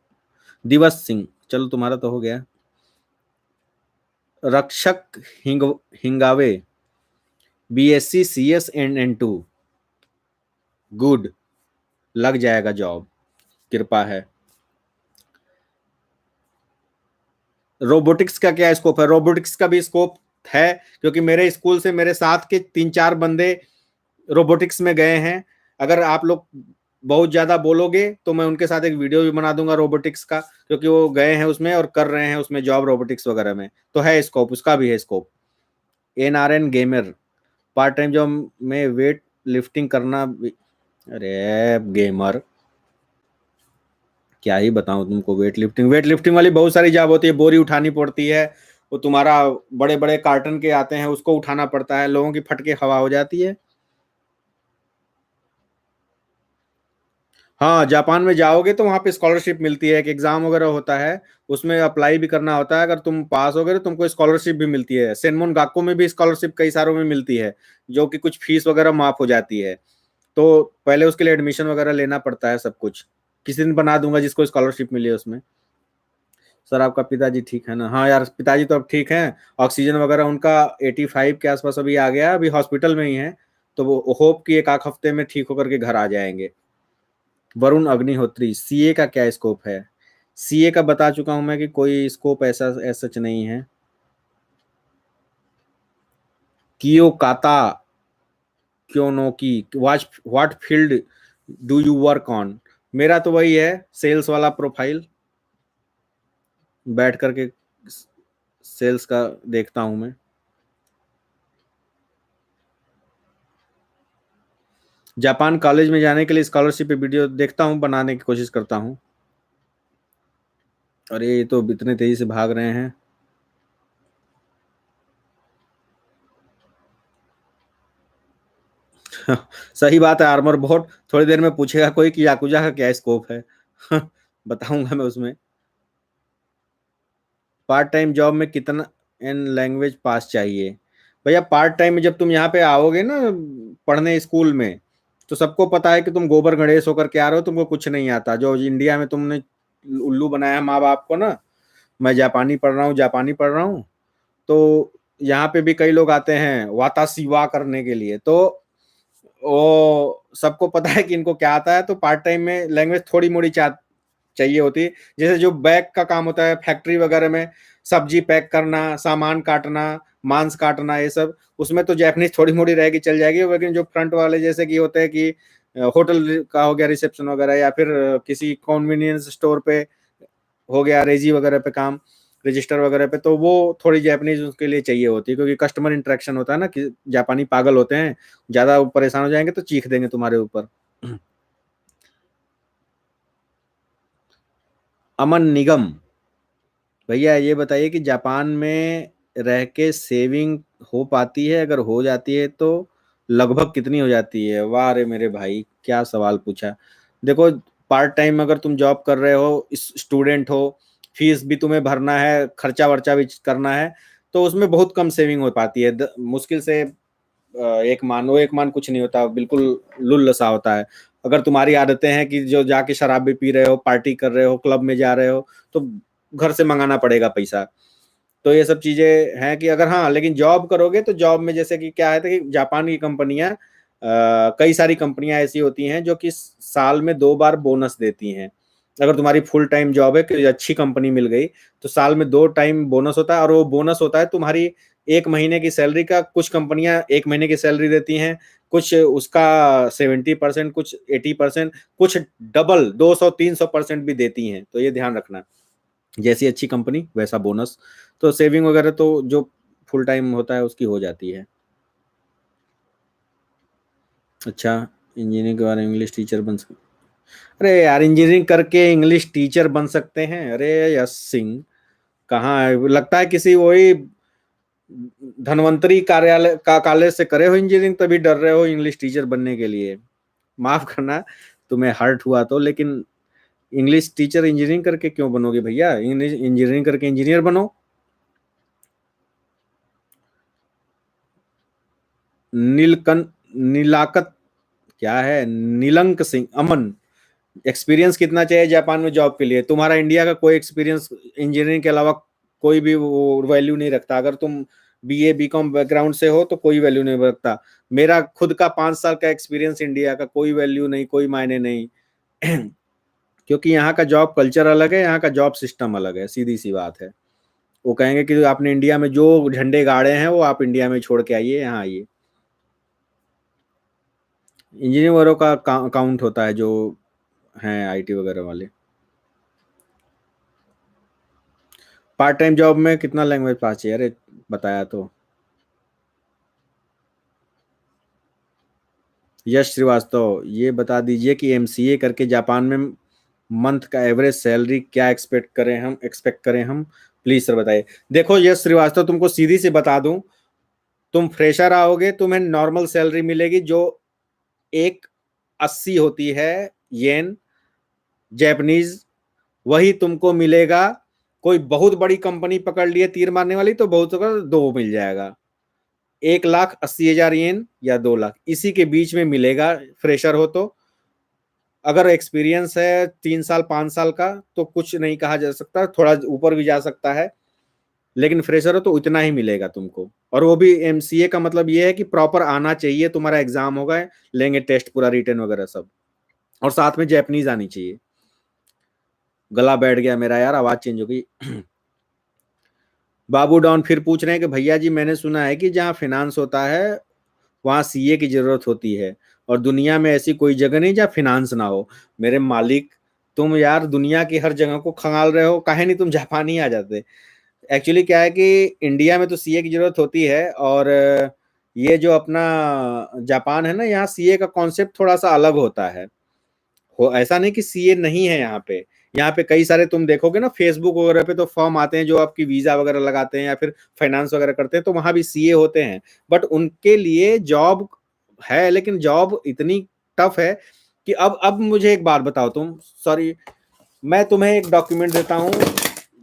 दिवस सिंह, चलो तुम्हारा तो हो गया। रक्षक हिंगावे, BSc CS and N2, good, लग जाएगा जॉब, कृपा है। रोबोटिक्स का क्या स्कोप है? रोबोटिक्स का भी स्कोप है, क्योंकि मेरे स्कूल से मेरे साथ के 3-4 बंदे रोबोटिक्स में गए हैं। अगर आप लोग बहुत ज्यादा बोलोगे तो मैं उनके साथ एक वीडियो भी बना दूंगा रोबोटिक्स का, क्योंकि वो गए हैं उसमें और कर रहे हैं उसमें जॉब रोबोटिक्स वगैरह में। तो है स्कोप, उसका भी है scope. NRN gamer, part time job में वेट लिफ्टिंग करना अरे गेमर, क्या ही बताऊं तुमको। वेट लिफ्टिंग वाली बहुत सारी जॉब होती है। बोरी उठानी पड़ती है, वो तुम्हारा बड़े बड़े कार्टन के आते हैं, उसको उठाना पड़ता है, लोगों की फटके हवा हो जाती है। हाँ, जापान में जाओगे तो वहाँ पे स्कॉलरशिप मिलती है, एक एग्जाम वगैरह होता है, उसमें अप्लाई भी करना होता है। अगर तुम पास हो गए तो तुमको स्कॉलरशिप भी मिलती है। सेनमोन गाक्को में भी स्कॉलरशिप कई सारों में मिलती है, जो कि कुछ फीस वगैरह माफ हो जाती है। तो पहले उसके लिए एडमिशन वगैरह लेना पड़ता है सब कुछ। किसी दिन बना दूंगा जिसको स्कॉलरशिप मिली है उसमें। सर आपका पिताजी ठीक है ना? हाँ यार, पिताजी तो अब ठीक हैं। ऑक्सीजन वगैरह उनका 85 के आसपास अभी आ गया है, अभी हॉस्पिटल में ही है। तो वो होप कि एक आध हफ्ते में ठीक होकर के घर आ जाएंगे। वरुण अग्निहोत्री, CA का क्या स्कोप है? CA का बता चुका हूं मैं कि कोई स्कोप ऐसा सच नहीं है। कियो काता क्योनोकी, what field do you work on? मेरा तो वही है, सेल्स वाला प्रोफाइल। बैठ करके सेल्स का देखता हूं मैं। जापान कॉलेज में जाने के लिए स्कॉलरशिप पे वीडियो देखता हूँ, बनाने की कोशिश करता हूँ। अरे ये तो इतने तेजी से भाग रहे हैं। सही बात है, आर्मर बहुत थोड़ी देर में पूछेगा कोई कि याकुजा का क्या स्कोप है। बताऊंगा मैं उसमें। पार्ट टाइम जॉब में कितना इन लैंग्वेज पास चाहिए? भैया पार्ट टाइम में जब तुम यहाँ पे आओगे ना पढ़ने स्कूल में, तो सबको पता है कि तुम गोबर गणेश होकर के आ रहे हो, तुमको कुछ नहीं आता। जो इंडिया में तुमने उल्लू बनाया माँ बाप को ना, मैं जापानी पढ़ रहा हूँ, जापानी पढ़ रहा हूँ, तो यहाँ पे भी कई लोग आते हैं वाता सिवा करने के लिए, तो वो सबको पता है कि इनको क्या आता है। तो पार्ट टाइम में लैंग्वेज थोड़ी मोड़ी चाहिए होती है। जैसे जो बैग का काम होता है फैक्ट्री वगैरह में, सब्जी पैक करना, सामान काटना, मांस काटना, ये सब उसमें तो जैपनीज थोड़ी मोड़ी रहेगी, चल जाएगी। लेकिन जो फ्रंट वाले जैसे कि होते हैं कि होटल का हो गया रिसेप्शन वगैरह, या फिर किसी कॉन्वीनियंस स्टोर पे हो गया, रेजी वगैरह पे काम, रजिस्टर वगैरह पे, तो वो थोड़ी जैपनीज उसके लिए चाहिए होती है, क्योंकि कस्टमर इंटरेक्शन होता है ना, कि जापानी पागल होते हैं, ज्यादा परेशान हो जाएंगे तो चीख देंगे तुम्हारे ऊपर। अमन निगम, भैया ये बताइए कि जापान में रह के सेविंग हो पाती है? अगर हो जाती है तो लगभग कितनी हो जाती है? वाह रे मेरे भाई, क्या सवाल पूछा। देखो, पार्ट टाइम अगर तुम जॉब कर रहे हो, स्टूडेंट हो, फीस भी तुम्हें भरना है, खर्चा वर्चा भी करना है, तो उसमें बहुत कम सेविंग हो पाती है। मुश्किल से एक मान, वो एक मान कुछ नहीं होता, बिल्कुल लुल्ल सा होता है। अगर तुम्हारी आदतें हैं कि जो जाके शराब भी पी रहे हो, पार्टी कर रहे हो, क्लब में जा रहे हो, तो घर से मंगाना पड़ेगा पैसा। तो ये सब चीजें हैं कि अगर, हाँ लेकिन जॉब करोगे तो जॉब में जैसे कि क्या है कि जापान की कंपनियां, कई सारी कंपनियां ऐसी होती हैं जो कि साल में 2 बार बोनस देती हैं। अगर तुम्हारी फुल टाइम जॉब है, कि अच्छी कंपनी मिल गई, तो साल में 2 टाइम बोनस होता है, और वो बोनस होता है तुम्हारी 1 महीने की सैलरी का। कुछ कंपनियां 1 महीने की सैलरी देती हैं, कुछ उसका 70%, कुछ 80%, कुछ डबल 200-300% भी देती हैं। तो ये ध्यान रखना, जैसी अच्छी कंपनी वैसा बोनस। तो सेविंग वगैरह तो जो फुल टाइम होता है उसकी हो जाती है। अच्छा, इंजीनियरिंग के बारे में इंग्लिश टीचर बन सकते? अरे यार, इंजीनियरिंग करके इंग्लिश टीचर बन सकते हैं? अरे यस सिंह, कहाँ है? लगता है किसी वही धनवंतरी कार्यालय का कॉलेज से करे हो इंजीनियरिंग, तभी डर रहे हो इंग्लिश टीचर बनने के लिए। माफ करना, तुम्हें हर्ट हुआ तो, लेकिन इंग्लिश टीचर इंजीनियरिंग करके क्यों बनोगे भैया? इंग्लिश इंजीनियरिंग करके इंजीनियर बनो। नीलकन नीलाकत, क्या है, नीलंक सिंह अमन, एक्सपीरियंस कितना चाहिए जापान में जॉब के लिए? तुम्हारा इंडिया का कोई एक्सपीरियंस इंजीनियरिंग के अलावा कोई भी वो वैल्यू नहीं रखता। अगर तुम बीए बीकॉम बैकग्राउंड से हो तो कोई वैल्यू नहीं रखता। मेरा खुद का 5 साल का एक्सपीरियंस इंडिया का, कोई वैल्यू नहीं, कोई मायने नहीं। क्योंकि यहाँ का जॉब कल्चर अलग है, यहाँ का जॉब सिस्टम अलग है, सीधी सी बात है। वो कहेंगे कि आपने इंडिया में जो झंडे गाड़े हैं वो आप इंडिया में छोड़ के आइए, यहाँ आइए। इंजीनियरों का काउंट होता है जो हैं आईटी वगैरह वाले। पार्ट टाइम जॉब में कितना लैंग्वेज पास चाहिए? अरे बताया तो। यश श्रीवास्तव, ये बता दीजिए कि एमसीए करके जापान में मंथ का एवरेज सैलरी क्या एक्सपेक्ट करें हम प्लीज सर बताइए। देखो यश श्रीवास्तव, तुमको सीधी से बता दूं, तुम फ्रेशर आओगे, तुम्हें नॉर्मल सैलरी मिलेगी जो 180 होती है येन, जैपनीज, वही तुमको मिलेगा। कोई बहुत बड़ी कंपनी पकड़ लिए तीर मारने वाली, तो बहुत होगा 2 मिल जाएगा। 1,80,000 येन या 2 लाख, इसी के बीच में मिलेगा फ्रेशर हो तो। अगर एक्सपीरियंस है 3 साल 5 साल का तो कुछ नहीं कहा जा सकता, थोड़ा ऊपर भी जा सकता है, लेकिन फ्रेशर हो तो उतना ही मिलेगा तुमको। और वो भी एमसीए का मतलब ये है कि प्रॉपर आना चाहिए, तुम्हारा एग्जाम होगा, लेंगे टेस्ट पूरा रिटर्न वगैरह सब, और साथ में जैपनीज आनी चाहिए। गला बैठ गया मेरा यार, आवाज चेंज हो गई। बाबू डॉन फिर पूछ रहे हैं कि भैया जी, मैंने सुना है कि जहाँ फाइनेंस होता है वहां सीए की जरूरत होती है, और दुनिया में ऐसी कोई जगह नहीं जहाँ फाइनेंस ना हो। मेरे मालिक, तुम यार दुनिया की हर जगह को खंगाल रहे हो, काहे नहीं तुम जापान ही आ जाते? एक्चुअली क्या है कि इंडिया में तो सीए की जरूरत होती है, और ये जो अपना जापान है ना, यहाँ सीए का कॉन्सेप्ट थोड़ा सा अलग होता है। हो ऐसा नहीं कि सीए नहीं है यहाँ पे। यहाँ पे कई सारे तुम देखोगे ना फेसबुक वगैरह पे, तो फॉर्म आते हैं जो आपकी वीजा वगैरह लगाते हैं या फिर फाइनेंस वगैरह करते हैं, तो वहां भी सीए होते हैं। बट उनके लिए जॉब है, लेकिन जॉब इतनी टफ है कि अब मुझे एक बात बताओ तुम, सॉरी, मैं तुम्हें एक डॉक्यूमेंट देता हूँ,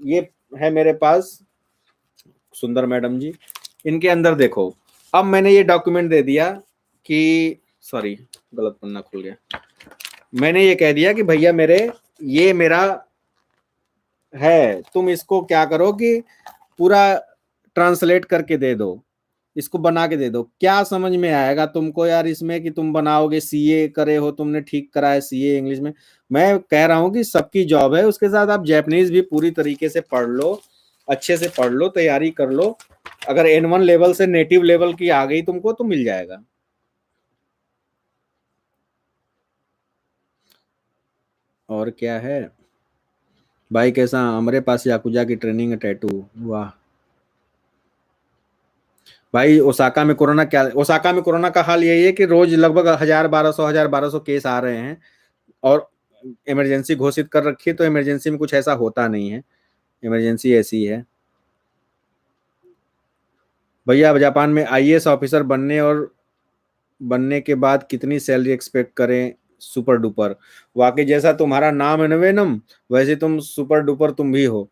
ये है मेरे पास, सुंदर मैडम जी, इनके अंदर देखो। अब मैंने ये डॉक्यूमेंट दे दिया कि, सॉरी गलत पन्ना खुल गया, मैंने ये कह दिया कि भैया मेरे, ये मेरा है, तुम इसको क्या करो कि पूरा ट्रांसलेट करके दे दो, इसको बना के दे दो। क्या समझ में आएगा तुमको यार इसमें कि तुम बनाओगे, सीए करे हो तुमने, ठीक करा है सीए इंग्लिश में। मैं कह रहा हूं कि सबकी जॉब है, उसके साथ आप जैपनीज भी पूरी तरीके से पढ़ लो, अच्छे से पढ़ लो, तैयारी कर लो। अगर N1 लेवल से नेटिव लेवल की आ गई तुमको तो मिल जाएगा। और क्या है भाई, कैसा हमारे पास याकुजा की ट्रेनिंग है, टैटू, वाह। भाई ओसाका में कोरोना का हाल यही है कि रोज लगभग 1,000 1200 केस आ रहे हैं, और इमरजेंसी घोषित कर रखी है, तो इमरजेंसी में कुछ ऐसा होता नहीं है, इमरजेंसी ऐसी है। भैया अब जापान में आईएएस ऑफिसर बनने के बाद कितनी सैलरी एक्सपेक्ट करें? सुपर डुपर, वाकई जैसा तुम्हारा नाम है ना वेनम, वैसे तुम सुपर डुपर तुम भी हो।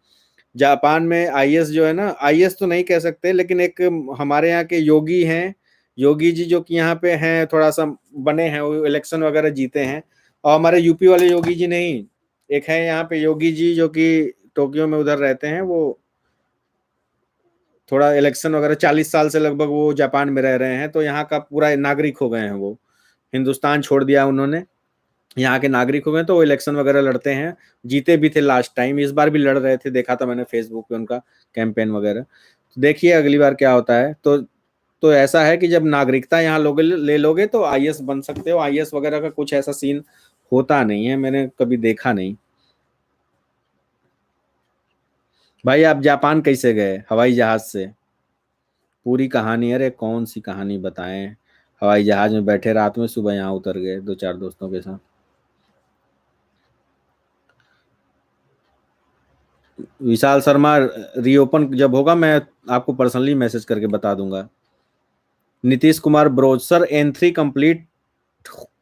जापान में आईएएस जो है ना, आईएएस तो नहीं कह सकते, लेकिन एक हमारे यहाँ के योगी हैं, योगी जी जो कि यहाँ पे हैं, थोड़ा सा बने हैं, वो इलेक्शन वगैरह जीते हैं। और हमारे यूपी वाले योगी जी नहीं, एक है यहाँ पे योगी जी जो कि टोक्यो में उधर रहते हैं, वो थोड़ा इलेक्शन वगैरह 40 साल से लगभग वो जापान में रह रहे हैं, तो यहाँ का पूरा नागरिक हो गए हैं वो, हिंदुस्तान छोड़ दिया उन्होंने, यहाँ के नागरिक हो गए, तो वो इलेक्शन वगैरह लड़ते हैं, जीते भी थे लास्ट टाइम, इस बार भी लड़ रहे थे, देखा था मैंने फेसबुक पे उनका कैंपेन वगैरह। तो देखिए अगली बार क्या होता है। तो ऐसा है कि जब नागरिकता यहाँ लोगे ले लोगे तो आईएएस बन सकते हो, आईएएस वगैरह का कुछ ऐसा सीन होता नहीं है, मैंने कभी देखा नहीं। भाई आप जापान कैसे गए? हवाई जहाज से? पूरी कहानी, अरे कौन सी कहानी बताएं, हवाई जहाज में बैठे रात में, सुबह यहाँ उतर गए दो चार दोस्तों के साथ। विशाल शर्मा रीओपन जब होगा मैं आपको पर्सनली मैसेज करके बता दूंगा। Nitish Kumar brochure N3 complete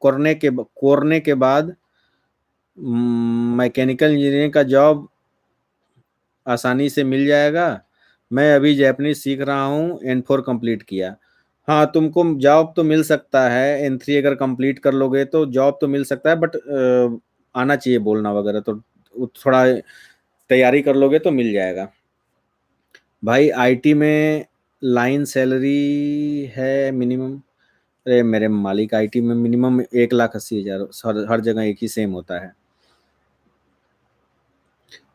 करने के बाद मैकेनिकल इंजीनियरिंग का जॉब आसानी से मिल जाएगा। मैं अभी जापानीज सीख रहा हूँ, N4 कंप्लीट किया। हाँ तुमको जॉब तो मिल सकता है, N3 अगर कंप्लीट कर लोगे तो जॉब तो मिल सकता है, बट आना चाहिए बोलना वगैरह, तो थोड़ा तैयारी कर लोगे तो मिल जाएगा। भाई आईटी में लाइन सैलरी है मिनिमम, अरे मेरे मालिक आईटी में मिनिमम 1,80,000, हर जगह एक ही सेम होता है।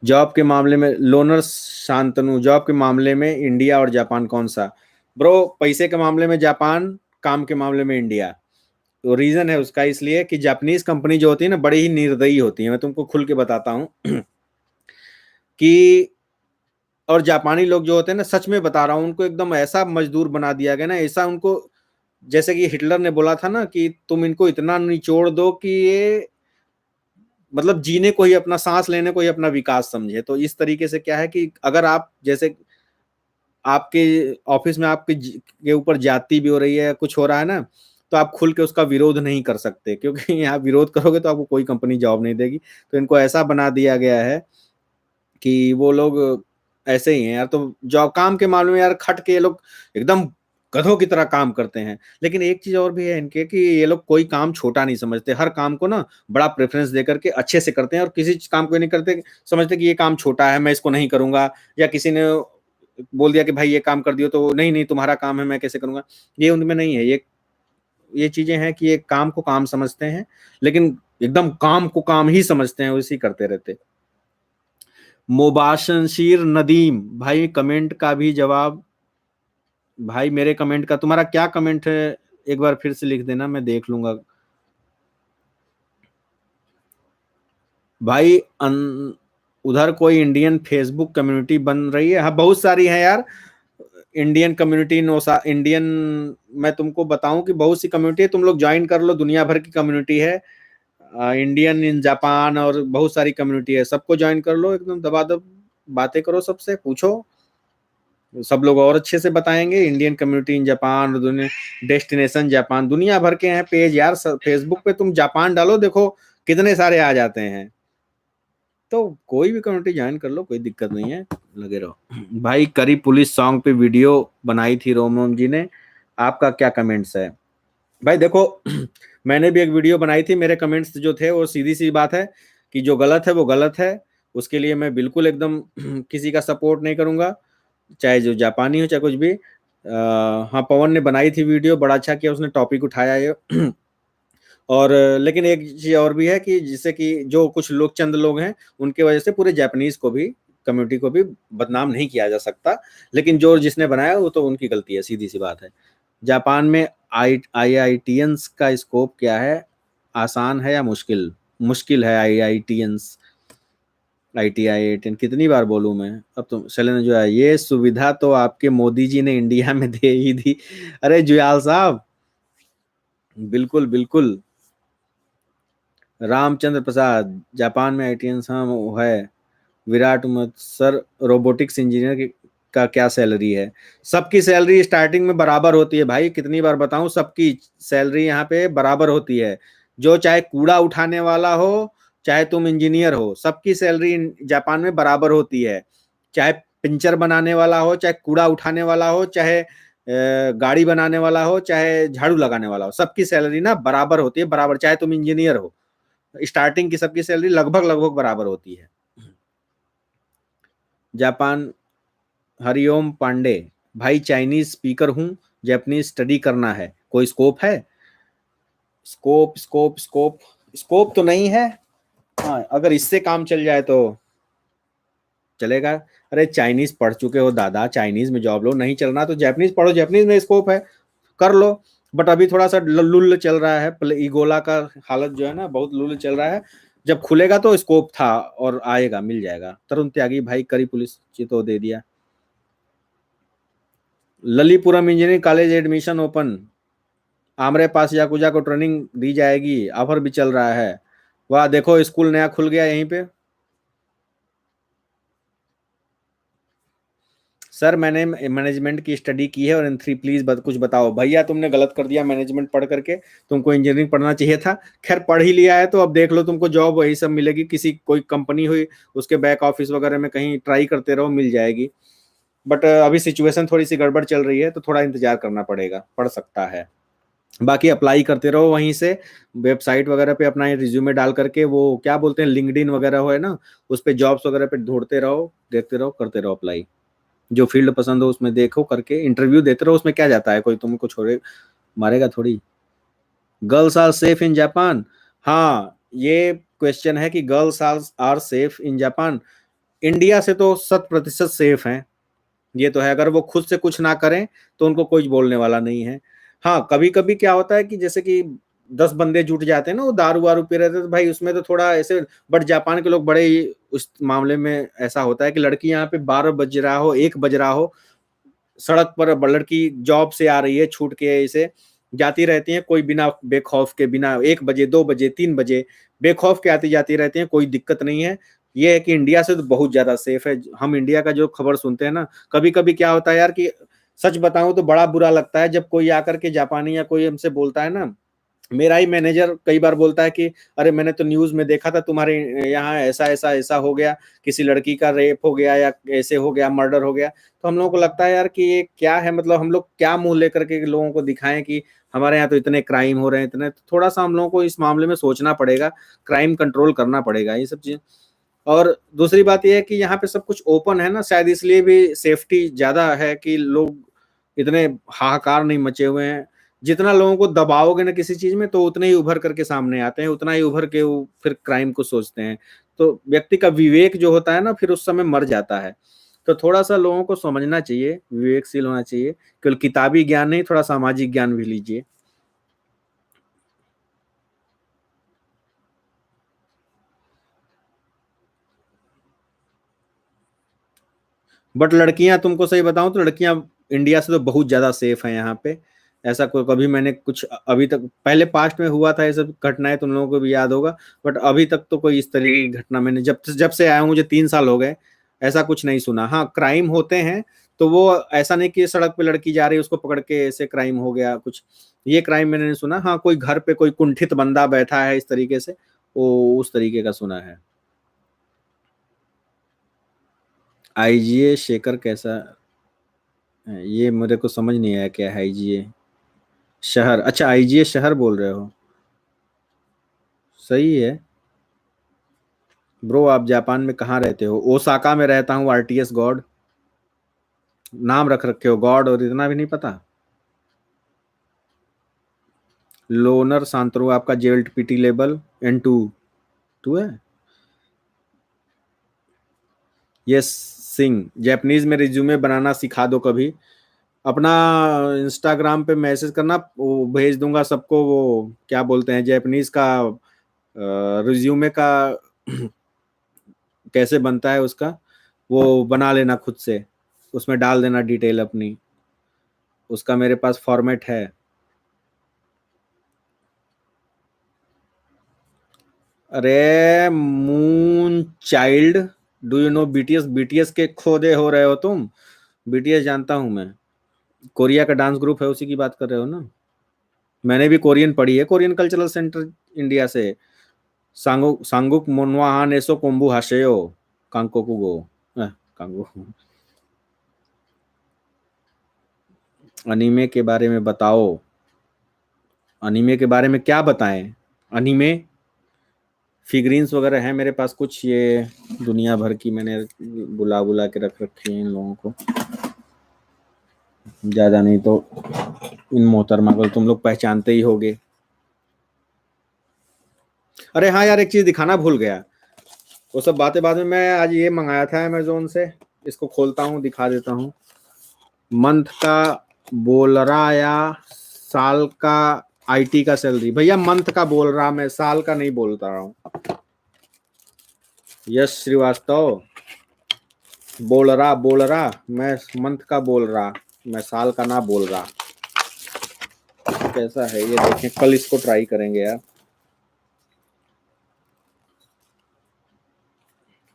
जॉब के मामले में लोनर शांतनु, जॉब के मामले में इंडिया और जापान कौन सा? ब्रो पैसे के मामले में जापान, काम के मामले में इंडिया। तो रीजन है उसका, इसलिए कि जापानीज कंपनी जो होती है ना बड़ी ही निर्दयी होती है, मैं तुमको खुल के बताता हूँ कि, और जापानी लोग जो होते हैं ना, सच में बता रहा हूँ, उनको एकदम ऐसा मजदूर बना दिया गया ना, ऐसा उनको, जैसे कि हिटलर ने बोला था ना कि तुम इनको इतना निचोड़ दो कि ये मतलब जीने को ही, अपना सांस लेने को ही अपना विकास समझे। तो इस तरीके से क्या है कि अगर आप जैसे आपके ऑफिस में आपके के ऊपर जाति भी हो रही है, कुछ हो रहा है ना, तो आप खुल के उसका विरोध नहीं कर सकते, क्योंकि यहाँ विरोध करोगे तो आपको कोई कंपनी जॉब नहीं देगी। तो इनको ऐसा बना दिया गया है कि वो लोग ऐसे ही हैं यार। तो जॉब काम के मामले में यार खट के ये लोग एकदम गधों की तरह काम करते हैं। लेकिन एक चीज और भी है इनके कि ये लोग कोई काम छोटा नहीं समझते, हर काम को ना बड़ा प्रेफरेंस देकर के अच्छे से करते हैं, और किसी काम को नहीं करते समझते कि ये काम छोटा है मैं इसको नहीं करूंगा, या किसी ने बोल दिया कि भाई ये काम कर दियो तो नहीं नहीं तुम्हारा काम है मैं कैसे करूंगा, ये उनमें नहीं है। ये चीजें हैं कि ये काम को काम समझते हैं, लेकिन एकदम काम को काम ही समझते हैं, उसी करते रहते। मुबाशंशीर नदीम भाई कमेंट का भी जवाब, भाई मेरे कमेंट का तुम्हारा क्या कमेंट है, एक बार फिर से लिख देना, मैं देख लूंगा। भाई उधर कोई इंडियन फेसबुक कम्युनिटी बन रही है? हाँ बहुत सारी है यार, इंडियन कम्युनिटी, नोसा इंडियन, मैं तुमको बताऊं कि बहुत सी कम्युनिटी है, तुम लोग ज्वाइन कर लो, दुनिया भर की कम्युनिटी है, इंडियन इन जापान, और बहुत सारी कम्युनिटी है, सबको ज्वाइन कर लो, एकदम दबा दब बातें करो, सबसे पूछो। सब लोग और अच्छे से बताएंगे। इंडियन कम्युनिटी इन जापान, दुनिया, डेस्टिनेशन जापान, दुनिया भर के हैं पेज यार। फेसबुक पे तुम जापान डालो, देखो कितने सारे आ जाते हैं। तो कोई भी कम्युनिटी ज्वाइन कर लो, कोई दिक्कत नहीं है, लगे रहो। भाई करी पुलिस सॉन्ग पे वीडियो बनाई थी रोम रोम जी ने, आपका क्या कमेंट्स है? भाई देखो मैंने भी एक वीडियो बनाई थी, मेरे कमेंट्स जो थे वो सीधी सी बात है कि जो गलत है वो गलत है। उसके लिए मैं बिल्कुल एकदम किसी का सपोर्ट नहीं करूंगा, चाहे जो जापानी हो चाहे कुछ भी। हाँ, पवन ने बनाई थी वीडियो, बड़ा अच्छा किया उसने, टॉपिक उठाया ये। और लेकिन एक चीज और भी है कि जिससे कि जो कुछ लोग, चंद लोग हैं, उनके वजह से पूरे जापानीज को भी, कम्युनिटी को भी बदनाम नहीं किया जा सकता। लेकिन जो जिसने बनाया वो तो उनकी गलती है, सीधी सी बात है। जापान में आईआईटियंस का स्कोप क्या है? आसान है या मुश्किल? मुश्किल है आईआईटियंस। आईटीआई कितनी बार बोलूं मैं? अब तो सेलेना जो है, ये सुविधा तो आपके मोदी जी ने इंडिया में दे ही दी। अरे जुयाल साहब, बिल्कुल बिल्कुल। रामचंद्र प्रसाद, जापान में आईटीएन हाँ वो है। विराट मत सर, रोबोटिक्स इंजीनियर का क्या सैलरी है? सबकी सैलरी स्टार्टिंग में बराबर होती है भाई, कितनी बार बताऊं, सबकी सैलरी यहाँ पे बराबर होती है। जो चाहे कूड़ा उठाने वाला हो, चाहे तुम इंजीनियर हो, सबकी सैलरी जापान में बराबर होती है। चाहे पिंचर बनाने वाला हो, चाहे कूड़ा उठाने वाला हो, चाहे गाड़ी बनाने वाला हो, चाहे झाड़ू लगाने वाला हो, सबकी सैलरी ना बराबर होती है, बराबर, चाहे तुम इंजीनियर हो। स्टार्टिंग की सबकी सैलरी लगभग लगभग बराबर होती है। जापान, हरिओम पांडे, भाई चाइनीज स्पीकर हूँ, जापानीज स्टडी करना है, कोई स्कोप है? स्कोप स्कोप स्कोप स्कोप तो नहीं है। हाँ, अगर इससे काम चल जाए तो चलेगा। अरे चाइनीज पढ़ चुके हो दादा, चाइनीज में जॉब लो, नहीं चल रहा तो जापानीज पढ़ो, जापानीज में स्कोप है, कर लो। बट अभी थोड़ा सा लुल चल रहा है, इगोला का हालत जो है ना, बहुत लुल चल रहा है। जब खुलेगा तो स्कोप था और आएगा, मिल जाएगा। तरुण त्यागी, भाई करी पुलिस तो दे दिया। ललीपुरम engineering college admission open, Amre पास याकुजा को ट्रेनिंग दी जाएगी, ऑफर भी चल रहा है। वाह, देखो स्कूल नया खुल गया यहीं पे। सर मैंने मैनेजमेंट की स्टडी की है और एन3, प्लीज कुछ बताओ। भैया तुमने गलत कर दिया मैनेजमेंट पढ़ करके, तुमको इंजीनियरिंग पढ़ना चाहिए था। खैर पढ़ ही लिया है तो अब देख लो, तुमको जॉब वही सब मिलेगी, किसी कोई कंपनी हुई उसके बैक ऑफिस वगैरह में कहीं ट्राई करते रहो, मिल जाएगी। बट अभी सिचुएशन थोड़ी सी गड़बड़ चल रही है तो थोड़ा इंतजार करना पड़ेगा, पड़ सकता है। बाकी अप्लाई करते रहो वहीं से, वेबसाइट वगैरह पे अपना रिज्यूमे डाल करके, वो क्या बोलते हैं, लिंक्डइन वगैरह हो है ना, उस पे जॉब्स वगैरह पे ढूंढते रहो, देखते रहो, करते रहो अप्लाई। जो फील्ड पसंद हो उसमें देखो करके इंटरव्यू देते रहो, उसमें क्या जाता है, कोई तुमको छोड़े मारेगा थोड़ी। Girls are safe in Japan, हाँ ये क्वेश्चन है कि girls are safe in Japan. India से तो 100% सेफ हैं, ये तो है। अगर वो खुद से कुछ ना करें तो उनको कोई बोलने वाला नहीं है। हाँ, कभी कभी क्या होता है कि जैसे कि 10 बंदे जुट जाते हैं ना, वो दारू वारू पी रहे थे, तो भाई उसमें तो थोड़ा ऐसे। बट जापान के लोग बड़े ही, उस मामले में ऐसा होता है कि लड़की यहाँ पे 12 बज रहा हो, 1 बज रहा हो, सड़क पर लड़की जॉब से आ रही है छूट के, ऐसे जाती रहती हैं, कोई बिना बेखौफ के, बिना 1 बजे 2 बजे 3 बजे बेखौफ के आती जाती रहती हैं, कोई दिक्कत नहीं है। ये है कि इंडिया से तो बहुत ज्यादा सेफ है। हम इंडिया का जो खबर सुनते हैं ना, कभी कभी क्या होता है यार कि सच बताऊं तो बड़ा बुरा लगता है जब कोई आकर के जापानी या कोई हमसे बोलता है ना। मेरा ही मैनेजर कई बार बोलता है कि अरे मैंने तो न्यूज में देखा था तुम्हारे यहाँ ऐसा ऐसा ऐसा हो गया, किसी लड़की का रेप हो गया या ऐसे हो गया, मर्डर हो गया। तो हम लोगों को लगता है यार कि ये क्या है, मतलब हम लोग क्या मुंह लेकर के लोगों को दिखाएं कि हमारे यहाँ तो इतने क्राइम हो रहे हैं, इतने। तो थोड़ा सा हम लोगों को इस मामले में सोचना पड़ेगा, क्राइम कंट्रोल करना पड़ेगा, ये सब चीजें। और दूसरी बात यह है कि यहाँ पे सब कुछ ओपन है ना, शायद इसलिए भी सेफ्टी ज्यादा है कि लोग इतने हाहाकार नहीं मचे हुए हैं। जितना लोगों को दबाओगे ना किसी चीज में, तो उतने ही उभर करके सामने आते हैं, उतना ही उभर के वो फिर क्राइम को सोचते हैं। तो व्यक्ति का विवेक जो होता है ना, फिर उस समय मर जाता है। तो थोड़ा सा लोगों को समझना चाहिए, विवेकशील होना चाहिए, केवल किताबी ज्ञान नहीं, थोड़ा सामाजिक ज्ञान भी लीजिए। बट लड़कियां, तुमको सही बताऊं तो लड़कियां इंडिया से तो बहुत ज्यादा सेफ है यहाँ पे। ऐसा कोई कभी मैंने कुछ अभी तक, पहले पास्ट में हुआ था ये सब घटनाएं, तुम लोगों को भी याद होगा। बट अभी तक तो कोई इस तरीके की घटना मैंने जब जब से आया हूँ, मुझे 3 साल हो गए, ऐसा कुछ नहीं सुना। हाँ क्राइम होते हैं तो वो ऐसा नहीं कि सड़क पे लड़की जा रही है उसको पकड़ के ऐसे क्राइम हो गया कुछ, ये क्राइम मैंने नहीं सुना। हाँ, कोई घर पे कोई कुंठित बंदा बैठा है इस तरीके से, वो उस तरीके का सुना है। आईजीए शेखर कैसा है? ये मेरे को समझ नहीं आया क्या है आईजीए शहर। अच्छा, आईजीए शहर बोल रहे हो, सही है। ब्रो आप जापान में कहाँ रहते हो? ओसाका में रहता हूँ, आरटीएस गॉड नाम रख रखे हो, गॉड, और इतना भी नहीं पता। लोनर सांतरो आपका जेएलपीटी लेवल N2 टू है। यस सिंह, जापानीज में रिज्यूमे बनाना सिखा दो कभी। अपना इंस्टाग्राम पे मैसेज करना, वो भेज दूंगा सबको, वो क्या बोलते हैं जापानीज का रिज्यूमे का कैसे बनता है उसका, वो बना लेना खुद से, उसमें डाल देना डिटेल अपनी, उसका मेरे पास फॉर्मेट है। अरे moon child, do you know BTS? BTS के खोदे हो रहे हो तुम? बीटीएस जानता हूं मैं, कोरिया का डांस ग्रुप है, उसी की बात कर रहे हो ना? मैंने भी कोरियन पढ़ी है, कोरियन कल्चरल सेंटर इंडिया से। सांगुक सांगुक मोनवा हान एसो कोम्बू हाशेयो कांकोकुगो, कांगो। अनीमे के बारे में बताओ। अनीमे के बारे में क्या बताएं? अनीमे फिगरीन्स वगैरह हैं मेरे पास कुछ, ये दुनिया भर की मैंने बुला बुला के रख रखी है इन लोगों को, ज्यादा नहीं तो इन मोहतरमा को तुम लोग पहचानते ही होगे। अरे हाँ यार, एक चीज दिखाना भूल गया, वो सब बातें बाद में। मैं आज ये मंगाया था अमेजोन से, इसको खोलता हूँ दिखा देता हूँ। मंथ का बोल रहा या साल का आईटी का सैलरी? भैया मंथ का बोल रहा, मैं साल का नहीं बोलता रहा हूँ। यश श्रीवास्तव बोल रहा, मैं मंथ का बोल रहा, मैं साल का ना बोल रहा। कैसा है ये देखें, कल इसको ट्राई करेंगे यार।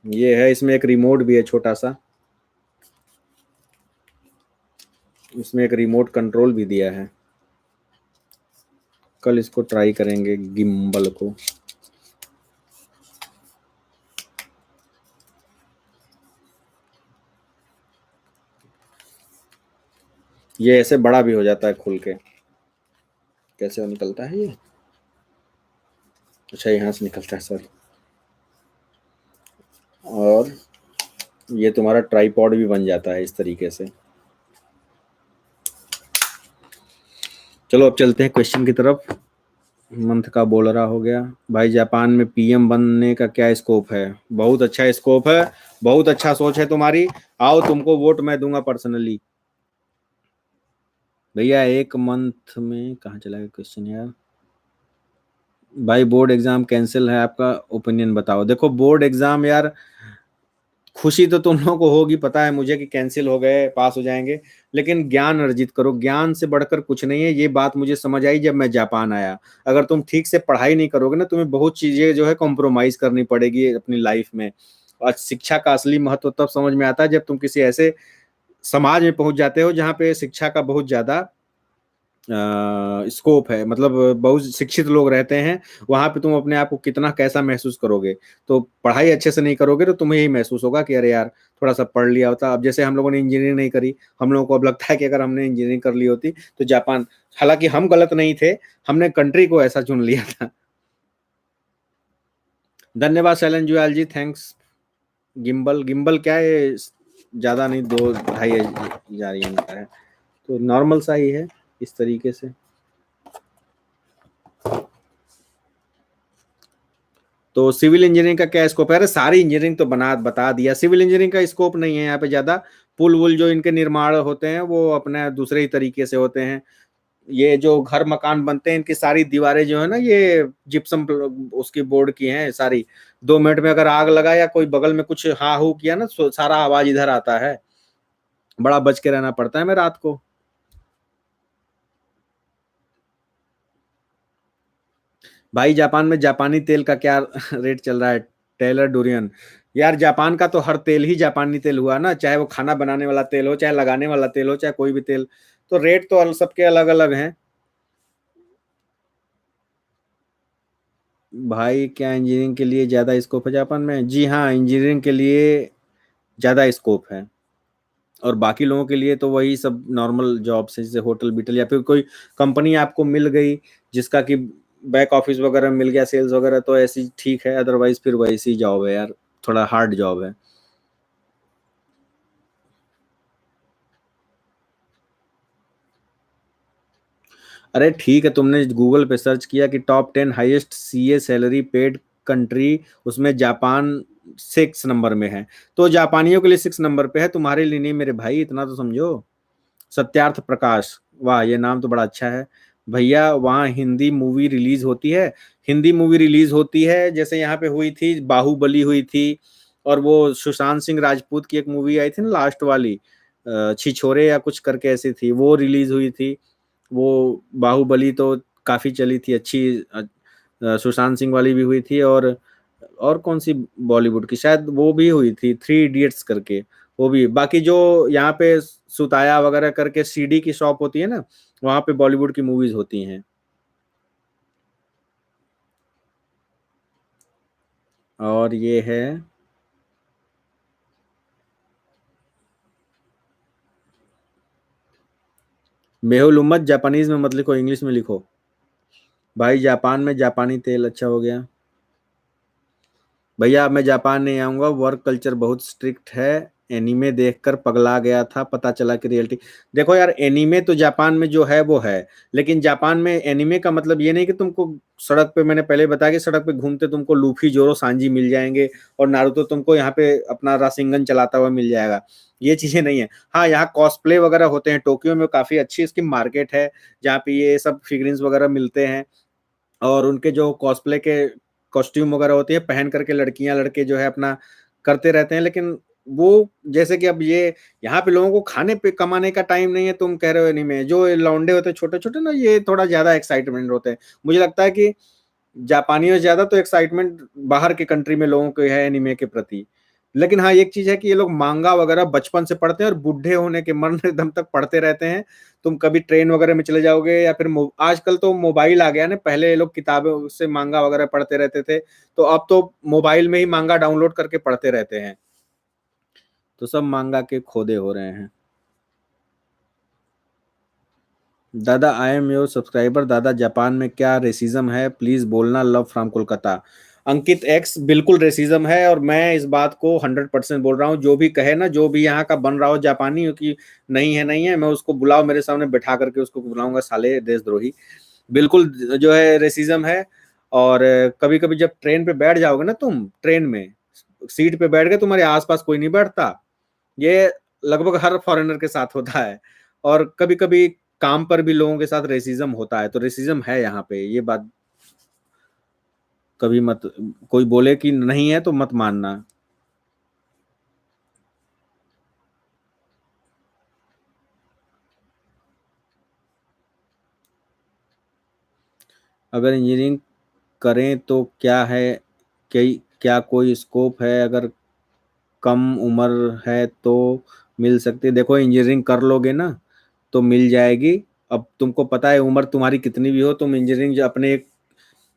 ये है, इसमें एक रिमोट भी है छोटा सा, इसमें एक रिमोट कंट्रोल भी दिया है। कल इसको ट्राई करेंगे गिम्बल को। ये ऐसे बड़ा भी हो जाता है खुल के, कैसे निकलता है ये? अच्छा, यहाँ से निकलता है सर। और ये तुम्हारा ट्राइपॉड भी बन जाता है इस तरीके से। चलो अब चलते हैं क्वेश्चन की तरफ। मंथ का बोल रहा हो गया। भाई जापान में पीएम बनने का क्या स्कोप है? बहुत अच्छा स्कोप है, बहुत अच्छा सोच है तुम्हारी। आओ, तुमको वोट मैं दूंगा पर्सनली। भैया एक मंथ में कहाँ चला गया क्वेश्चन यार? भाई बोर्ड एग्जाम कैंसिल है, आपका ओपिनियन बताओ। देखो बोर्ड एग्जाम यार, खुशी तो तुम लोगों को होगी, पता है मुझे कि कैंसिल हो गए, पास हो जाएंगे, लेकिन ज्ञान अर्जित करो, ज्ञान से बढ़कर कुछ नहीं है। ये बात मुझे समझ आई जब मैं जापान आया। अगर तुम ठीक से पढ़ाई नहीं करोगे ना, तुम्हें बहुत चीजें जो है कॉम्प्रोमाइज करनी पड़ेगी अपनी लाइफ में। और शिक्षा का असली महत्व तब समझ में आता है जब तुम किसी ऐसे समाज में पहुंच जाते हो जहाँ पे शिक्षा का बहुत ज्यादा स्कोप है, मतलब बहुत शिक्षित लोग रहते हैं वहां पे। तुम अपने आप को कितना कैसा महसूस करोगे? तो पढ़ाई अच्छे से नहीं करोगे तो तुम्हें यही महसूस होगा कि अरे यार थोड़ा सा पढ़ लिया होता। अब जैसे हम लोगों ने इंजीनियरिंग नहीं करी, हम लोगों को अब लगता है कि अगर हमने इंजीनियरिंग कर ली होती तो जापान, हालांकि हम गलत नहीं थे, हमने कंट्री को ऐसा चुन लिया था। धन्यवाद शैलन जुयाल जी, थैंक्स। गिम्बल गिम्बल क्या है? ज्यादा नहीं, 2-2.5 हजार का है, तो नॉर्मल सा ही है इस तरीके से। तो सिविल इंजीनियरिंग का क्या स्कोप है? अरे सारी इंजीनियरिंग तो बता दिया, सिविल इंजीनियरिंग का स्कोप नहीं है यहाँ पे ज्यादा। पुल वुल जो इनके निर्माण होते हैं वो अपने दूसरे ही तरीके से होते हैं। ये जो घर मकान बनते हैं इनकी सारी दीवारें जो है ना, ये जिप्सम उसकी बोर्ड की हैं सारी। 2 मिनट में अगर आग लगा या कोई बगल में कुछ हा हू किया ना, सारा आवाज इधर आता है। बड़ा बच के रहना पड़ता है मैं रात को। भाई जापान में जापानी तेल का क्या रेट चल रहा है? Taylor durian. यार जापान का तो हर तेल ही जापानी तेल हुआ ना, चाहे वो खाना बनाने वाला तेल हो, चाहे लगाने वाला तेल हो, चाहे कोई भी तेल। तो रेट तो सबके अलग अलग हैं। भाई क्या इंजीनियरिंग के लिए ज्यादा स्कोप है जापान में? जी हाँ, इंजीनियरिंग के लिए ज्यादा स्कोप है। और बाकी लोगों के लिए तो वही सब नॉर्मल जॉब से, जैसे होटल बिटल, या फिर कोई कंपनी आपको मिल गई जिसका कि बैक ऑफिस वगैरह मिल गया, सेल्स वगैरह, तो ऐसी ठीक है, अदरवाइज फिर वैसी जॉब है यार, थोड़ा हार्ड जॉब है। अरे ठीक है, तुमने गूगल पे सर्च किया कि top 10 highest CA salary paid country, उसमें जापान 6 नंबर में है। तो जापानियों के लिए 6 नंबर पे है, तुम्हारे लिए नहीं मेरे भाई, इतना तो समझो। सत्यार्थ प्रकाश, वाह ये नाम तो बड़ा अच्छा है। भैया वहाँ हिंदी मूवी रिलीज होती है। हिंदी मूवी रिलीज होती है, जैसे यहाँ पे हुई थी बाहुबली हुई थी, और वो सुशांत सिंह राजपूत की एक मूवी आई थी ना लास्ट वाली, छिछोरे या कुछ करके ऐसी थी, वो रिलीज हुई थी। वो बाहुबली तो काफी चली थी, अच्छी। सुशांत सिंह वाली भी हुई थी, और कौन सी बॉलीवुड की, शायद वो भी हुई थी 3 इडियट्स करके, वो भी। बाकी जो यहाँ पे सुताया वगैरह करके सीडी की शॉप होती है ना, वहाँ पे बॉलीवुड की मूवीज होती हैं। और ये है मेहुल उम्मत, जापानीज में मत लिखो, इंग्लिश में लिखो। भाई जापान में जापानी तेल अच्छा हो गया। भैया अब मैं जापान नहीं आऊंगा, वर्क कल्चर बहुत स्ट्रिक्ट है। एनीमे देखकर पगला गया था, पता चला कि रियलिटी। देखो यार, एनीमे तो जापान में जो है वो है, लेकिन जापान में एनीमे का मतलब ये नहीं कि तुमको सड़क पे, मैंने पहले बताया कि सड़क पे घूमते तुमको लूफी जोरो सांजी मिल जाएंगे, और नारुतो तुमको यहाँ पे अपना रासिंगन चलाता हुआ मिल जाएगा। ये चीजें नहीं है। हाँ, यहाँ कॉस्प्ले वगैरह होते हैं, टोक्यो में काफी अच्छी इसकी मार्केट है, जहाँ पे ये सब फिगरिन्स वगैरह मिलते हैं। और उनके जो कॉस्प्ले के कॉस्ट्यूम वगैरह होती है, पहन करके लड़कियां लड़के जो है अपना करते रहते हैं। लेकिन वो, जैसे कि अब ये यहाँ पे लोगों को खाने पे कमाने का टाइम नहीं है, तुम कह रहे हो एनीमे, जो लौंडे होते हैं छोटे छोटे ना, ये थोड़ा ज्यादा एक्साइटमेंट होते हैं। मुझे लगता है कि जापानियों से ज्यादा तो एक्साइटमेंट बाहर के कंट्री में लोगों को है एनीमे के प्रति। लेकिन हाँ, एक चीज है कि ये लोग मांगा वगैरह बचपन से पढ़ते हैं, और बूढ़े होने के मरने दम तक पढ़ते रहते हैं। तुम कभी ट्रेन वगैरह में चले जाओगे, या फिर आजकल तो मोबाइल आ गया ना, पहले ये लोग किताबों से मांगा वगैरह पढ़ते रहते थे, तो अब तो मोबाइल में ही मांगा डाउनलोड करके पढ़ते रहते हैं। तो सब मांगा के खोदे हो रहे हैं। दादा आई एम योर सब्सक्राइबर। दादा जापान में क्या रेसिज्म है, प्लीज बोलना, love from Kolkata. Ankit x, बिल्कुल रेसिज्म है, और मैं इस बात को 100% बोल रहा हूँ। जो भी कहे ना, जो भी यहाँ का बन रहा हो जापानी की नहीं है नहीं है, मैं उसको बुलाओ मेरे सामने बैठा करके उसको बुलाऊंगा, साले देशद्रोही। बिल्कुल जो है रेसिज्म है। और कभी कभी जब ट्रेन पे बैठ जाओगे ना, तुम ट्रेन में सीट पे बैठ गए, तुम्हारे आसपास कोई नहीं बैठता। ये लगभग हर फॉरेनर के साथ होता है। और कभी कभी काम पर भी लोगों के साथ रेसिज्म होता है, तो रेसिज्म है यहाँ पे, ये बात कभी मत, कोई बोले कि नहीं है तो मत मानना। अगर इंजीनियरिंग करें तो क्या है, क्या कोई स्कोप है? अगर कम उम्र है तो मिल सकती है। देखो इंजीनियरिंग कर लोगे ना तो मिल जाएगी। अब तुमको पता है उम्र तुम्हारी कितनी भी हो, तुम इंजीनियरिंग जो अपने एक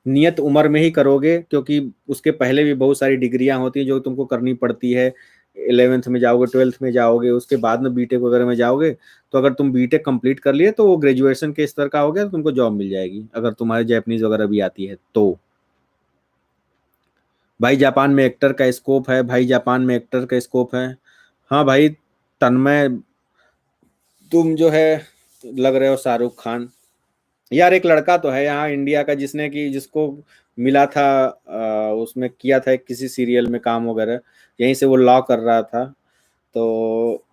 नियत उम्र में ही करोगे, क्योंकि उसके पहले भी बहुत सारी डिग्रियां होती हैं जो तुमको करनी पड़ती है। 11th में जाओगे, 12th में जाओगे, उसके बाद में बीटेक वगैरह में जाओगे। तो अगर तुम बीटेक कंप्लीट कर लिए तो वो ग्रेजुएशन के स्तर का हो गया, तो तुमको जॉब मिल जाएगी, अगर तुम्हारे जैपनीज वगैरह भी आती है तो। भाई जापान में एक्टर का स्कोप है, भाई जापान में एक्टर का स्कोप है। हाँ भाई, तन्मय, तुम जो है लग रहे हो शाहरुख खान। यार एक लड़का तो है यहाँ इंडिया का, जिसको मिला था, उसमें किया था एक किसी सीरियल में काम वगैरह, यहीं से वो लॉ कर रहा था। तो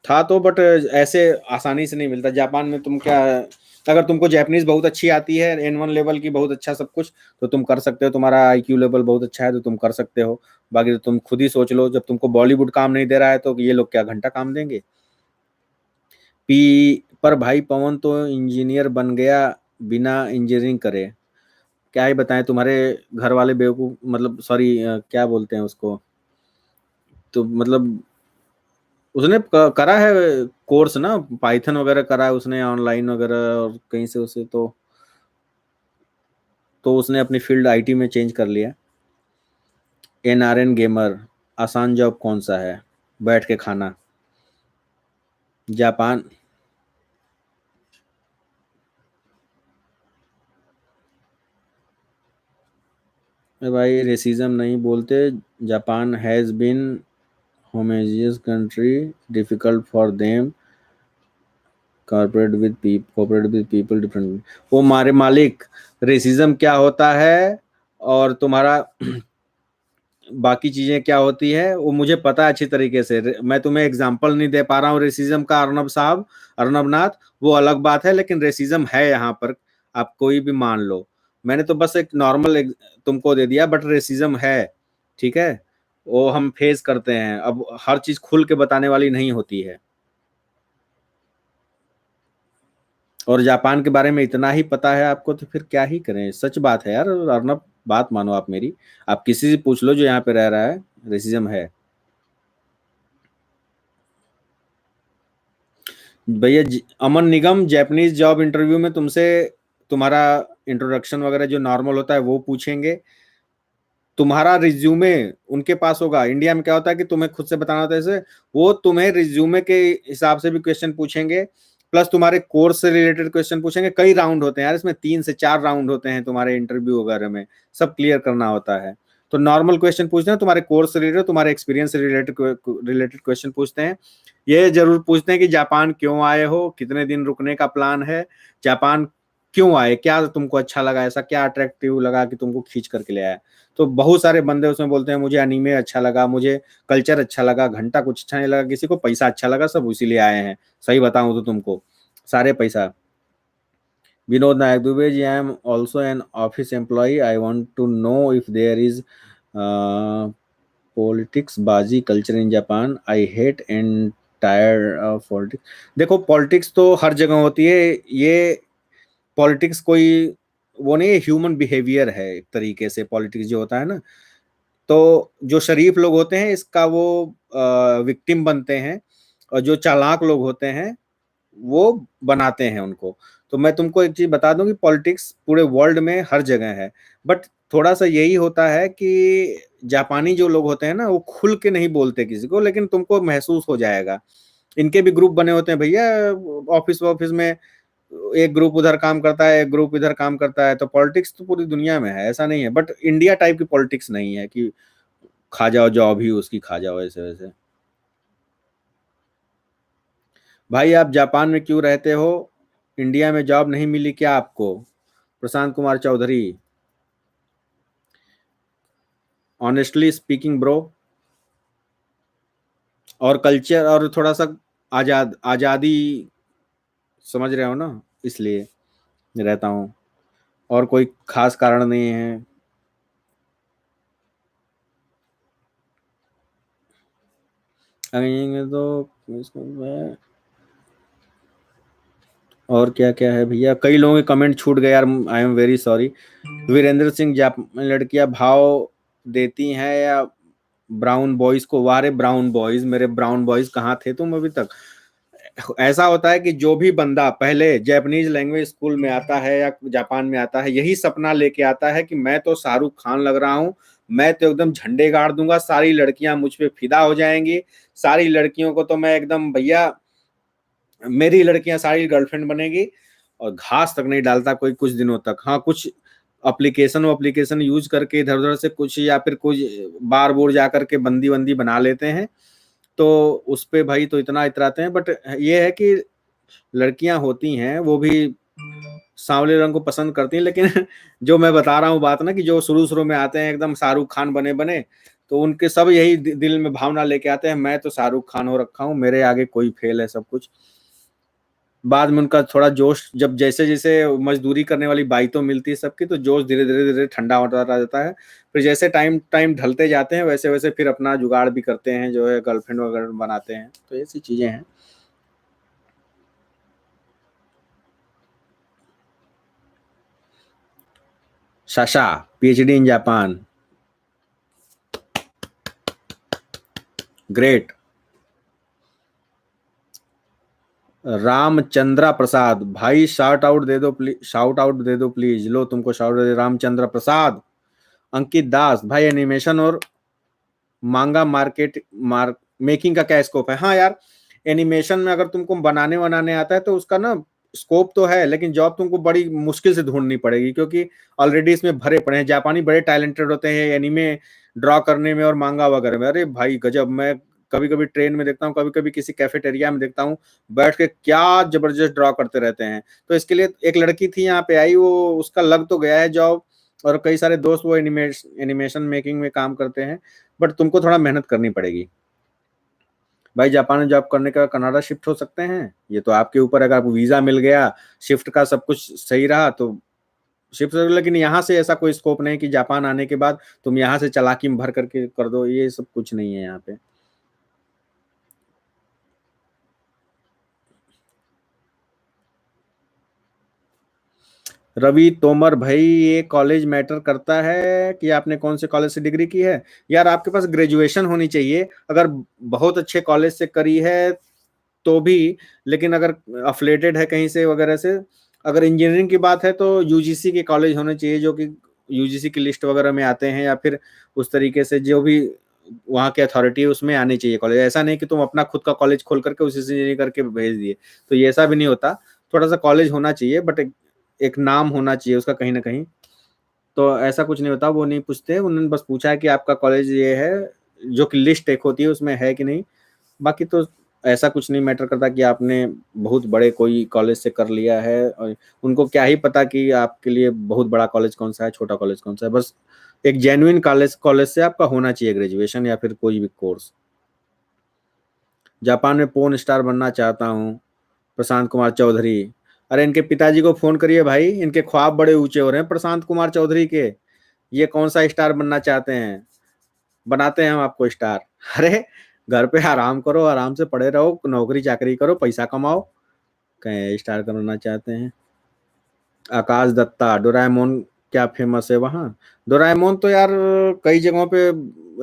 था तो, बट ऐसे आसानी से नहीं मिलता जापान में। तुम क्या, अगर तुमको जैपनीज बहुत अच्छी आती है, N1 लेवल की बहुत अच्छा सब कुछ, तो तुम कर सकते हो। तुम्हारा आईक्यू लेवल बहुत अच्छा है तो तुम कर सकते हो। बाकी तो तुम खुद ही सोच लो, जब तुमको बॉलीवुड काम नहीं दे रहा है तो ये लोग क्या घंटा काम देंगे। पी पर भाई पवन तो इंजीनियर बन गया बिना इंजीनियरिंग करे। क्या ही बताएं, तुम्हारे घर वाले बेवकूफ, मतलब सॉरी, क्या बोलते हैं उसको, तो मतलब उसने करा है कोर्स ना, पाइथन वगैरह करा है उसने ऑनलाइन वगैरह, और कहीं से उसे तो उसने अपनी फील्ड आईटी में चेंज कर लिया। एनआरएन गेमर, आसान जॉब कौन सा है, बैठ के खाना। जापान। अरे भाई रेसिज्म नहीं बोलते, Japan has been homogeneous country, difficult for them corporate with people different. वो मारे मालिक, रेसिज्म क्या होता है और तुम्हारा बाकी चीजें क्या होती है वो मुझे पता है अच्छी तरीके से। मैं तुम्हें एग्जांपल नहीं दे पा रहा हूँ रेसिज्म का, अर्नब साहब, अर्नब नाथ, वो अलग बात है, लेकिन रेसिज्म है यहाँ पर, आप कोई भी मान लो। मैंने तो बस एक नॉर्मल तुमको दे दिया, बट रेसिज्म है, ठीक है, वो हम फेस करते हैं। अब हर चीज खुल के बताने वाली नहीं होती है। और जापान के बारे में इतना ही पता है आपको, तो फिर क्या ही करें, सच बात है यार अर्नब, बात मानो आप मेरी, आप किसी से पूछ लो जो यहाँ पे रह रहा है, रेसिज्म है। भैया अमन निगम, जापानीज जॉब इंटरव्यू में तुमसे तुम्हारा इंट्रोडक्शन वगैरह जो नॉर्मल होता है वो पूछेंगे, तुम्हारा रिज्यूमे उनके पास होगा। इंडिया में क्या होता है कि तुम्हें खुद से बताना होता है, जैसे वो तुम्हें रिज्यूमे के हिसाब से भी क्वेश्चन पूछेंगे, प्लस तुम्हारे कोर्स से रिलेटेड क्वेश्चन पूछेंगे। कई राउंड होते हैं यार इसमें, 3 से 4 राउंड होते हैं तुम्हारे इंटरव्यू वगैरह में, सब क्लियर करना होता है। तो नॉर्मल क्वेश्चन पूछते हैं तुम्हारे कोर्स से रिलेटेड, तुम्हारे एक्सपीरियंस से रिलेटेड क्वेश्चन पूछते हैं। ये जरूर पूछते हैं कि जापान क्यों आए हो, कितने दिन रुकने का प्लान है, जापान क्यों आए, क्या तुमको अच्छा लगा, ऐसा क्या अट्रैक्टिव लगा कि तुमको खींच करके ले आया। तो बहुत सारे बंदे उसमें बोलते हैं मुझे एनीमे अच्छा लगा, मुझे कल्चर अच्छा लगा, घंटा कुछ अच्छा नहीं लगा, किसी को पैसा अच्छा लगा, सब इसीलिए आए हैं। सही बताऊं तो तुमको, सारे पैसा। Vinod Nayak Dubey ji, I am also an office employ, I want to know if there is politics बाजी culture in Japan, I hate and tired of politics. देखो पॉलिटिक्स तो हर जगह होती है, ये पॉलिटिक्स कोई वो नहीं है, ह्यूमन बिहेवियर है एक तरीके से पॉलिटिक्स जो होता है ना। तो जो शरीफ लोग होते हैं इसका वो विक्टिम बनते हैं, और जो चालाक लोग होते हैं वो बनाते हैं उनको। तो मैं तुमको एक चीज बता दूं कि पॉलिटिक्स पूरे वर्ल्ड में हर जगह है, बट थोड़ा सा यही होता है कि जापानी जो लोग होते हैं ना वो खुल के नहीं बोलते किसी को, लेकिन तुमको महसूस हो जाएगा। इनके भी ग्रुप बने होते हैं भैया, ऑफिस ऑफिस में एक ग्रुप उधर काम करता है, एक ग्रुप इधर काम करता है। तो पॉलिटिक्स तो पूरी दुनिया में है, ऐसा नहीं है, बट इंडिया टाइप की पॉलिटिक्स नहीं है कि खा जाओ जॉब ही उसकी, खा जाओ ऐसे वैसे। भाई आप जापान में क्यों रहते हो, इंडिया में जॉब नहीं मिली क्या आपको, Prashant Kumar Chaudhary. Honestly speaking bro, और कल्चर और थोड़ा सा आज़ादी, समझ रहे हो ना, इसलिए रहता हूँ, और कोई खास कारण नहीं है। तो इसको और क्या क्या है भैया, कई लोगों के कमेंट छूट गए यार, I am very sorry. Virendra Singh, Japan लड़कियां भाव देती हैं या ब्राउन बॉयज को, वारे ब्राउन बॉयज, मेरे ब्राउन बॉयज कहाँ थे तुम अभी तक। ऐसा होता है कि जो भी बंदा पहले जापानीज लैंग्वेज स्कूल में आता है या जापान में आता है, यही सपना लेके आता है कि मैं तो शाहरुख खान लग रहा हूँ, मैं तो एकदम झंडे गाड़ दूंगा, सारी लड़कियां मुझ पे फिदा हो जाएंगी, सारी लड़कियों को तो मैं एकदम भैया, मेरी लड़कियां सारी गर्लफ्रेंड बनेगी। और घास तक नहीं डालता कोई कुछ दिनों तक, हाँ कुछ एप्लीकेशन यूज करके इधर उधर से कुछ, या फिर कुछ बार बोर जा करके बंदी बंदी बना लेते हैं, तो उस पे भाई तो इतना इतराते हैं। बट ये है कि लड़कियां होती हैं वो भी सांवले रंग को पसंद करती हैं, लेकिन जो मैं बता रहा हूँ बात ना, कि जो शुरू शुरू में आते हैं एकदम शाहरुख खान बने बने, तो उनके सब यही दिल में भावना लेके आते हैं, मैं तो शाहरुख खान हो रखा हूँ, मेरे आगे कोई फेल है सब कुछ। बाद में उनका थोड़ा जोश, जब जैसे जैसे मजदूरी करने वाली बाइतों मिलती है सबकी, तो जोश धीरे धीरे धीरे ठंडा होता जाता है। फिर जैसे टाइम टाइम ढलते जाते हैं, वैसे वैसे फिर अपना जुगाड़ भी करते हैं, जो है गर्लफ्रेंड वगैरह बनाते हैं, तो ऐसी चीजें हैं। Sasha, PhD in Japan, great. Ramchandra Prasad, भाई शाउट आउट दे दो प्लीज, शाउट आउट दे दो प्लीज, लो तुमको शाउट दे, रामचंद्र प्रसाद। अंकित दास, भाई एनिमेशन और मांगा मेकिंग का क्या स्कोप है? हाँ यार, एनिमेशन में अगर तुमको बनाने बनाने आता है तो उसका ना स्कोप तो है, लेकिन जॉब तुमको बड़ी मुश्किल से ढूंढनी पड़ेगी, क्योंकि ऑलरेडी इसमें भरे पड़े हैं। जापानी बड़े टैलेंटेड होते हैं एनिमे ड्रॉ करने में और मांगा वगैरह में। अरे भाई गजब, मैं कभी कभी ट्रेन में देखता हूँ, कभी कभी किसी कैफेटेरिया में देखता हूँ, बैठ के क्या जबरदस्त ड्रॉ करते रहते हैं। तो इसके लिए एक लड़की थी यहाँ पे आई, वो उसका लग तो गया है जॉब, और कई सारे दोस्त वो एनिमेशन मेकिंग में काम करते हैं, बट तुमको थोड़ा मेहनत करनी पड़ेगी। भाई जापान में जॉब करने का कनाडा शिफ्ट हो सकते हैं, ये तो आपके ऊपर है। अगर आपको वीजा मिल गया, शिफ्ट का सब कुछ सही रहा तो शिफ्ट, लेकिन यहाँ से ऐसा कोई स्कोप नहीं कि जापान आने के बाद तुम यहाँ से चालाकी में भर करके कर दो, ये सब कुछ नहीं है यहाँ पे। रवि तोमर, भाई ये कॉलेज मैटर करता है कि आपने कौन से कॉलेज से डिग्री की है? यार आपके पास ग्रेजुएशन होनी चाहिए, अगर बहुत अच्छे कॉलेज से करी है तो भी, लेकिन अगर अफिलेटेड है कहीं से वगैरह से, अगर इंजीनियरिंग की बात है तो यूजीसी के कॉलेज होने चाहिए, जो कि यूजीसी की लिस्ट वगैरह में आते हैं, या फिर उस तरीके से जो भी वहाँ की अथॉरिटी है उसमें आनी चाहिए कॉलेज। ऐसा नहीं कि तुम अपना खुद का कॉलेज खोल करके उसी से इंजीनियरिंग करके भेज दिए, तो ये ऐसा भी नहीं होता। थोड़ा सा कॉलेज होना चाहिए, बट एक नाम होना चाहिए उसका कहीं ना कहीं। तो ऐसा कुछ नहीं होता, वो नहीं पूछते, उन्होंने बस पूछा है कि आपका कॉलेज ये है, जो कि लिस्ट एक होती है उसमें है कि नहीं। बाकी तो ऐसा कुछ नहीं मैटर करता कि आपने बहुत बड़े कोई कॉलेज से कर लिया है, और उनको क्या ही पता कि आपके लिए बहुत बड़ा कॉलेज कौन सा है, छोटा कॉलेज कौन सा है। बस एक जेन्युइन कॉलेज कॉलेज से आपका होना चाहिए ग्रेजुएशन या फिर कोई भी कोर्स। जापान में पोर्न स्टार बनना चाहता हूँ, प्रशांत कुमार चौधरी। अरे इनके पिताजी को फोन करिए भाई, इनके ख्वाब बड़े ऊंचे हो रहे हैं प्रशांत कुमार चौधरी के। ये कौन सा स्टार बनना चाहते हैं? बनाते हैं हम आपको स्टार। अरे घर पे आराम करो, आराम से पड़े रहो, नौकरी चाकरी करो, पैसा कमाओ, कहीं स्टार करना चाहते हैं। आकाश दत्ता, डोराएमोन क्या फेमस है वहाँ? डोराएमोन तो यार कई जगहों पे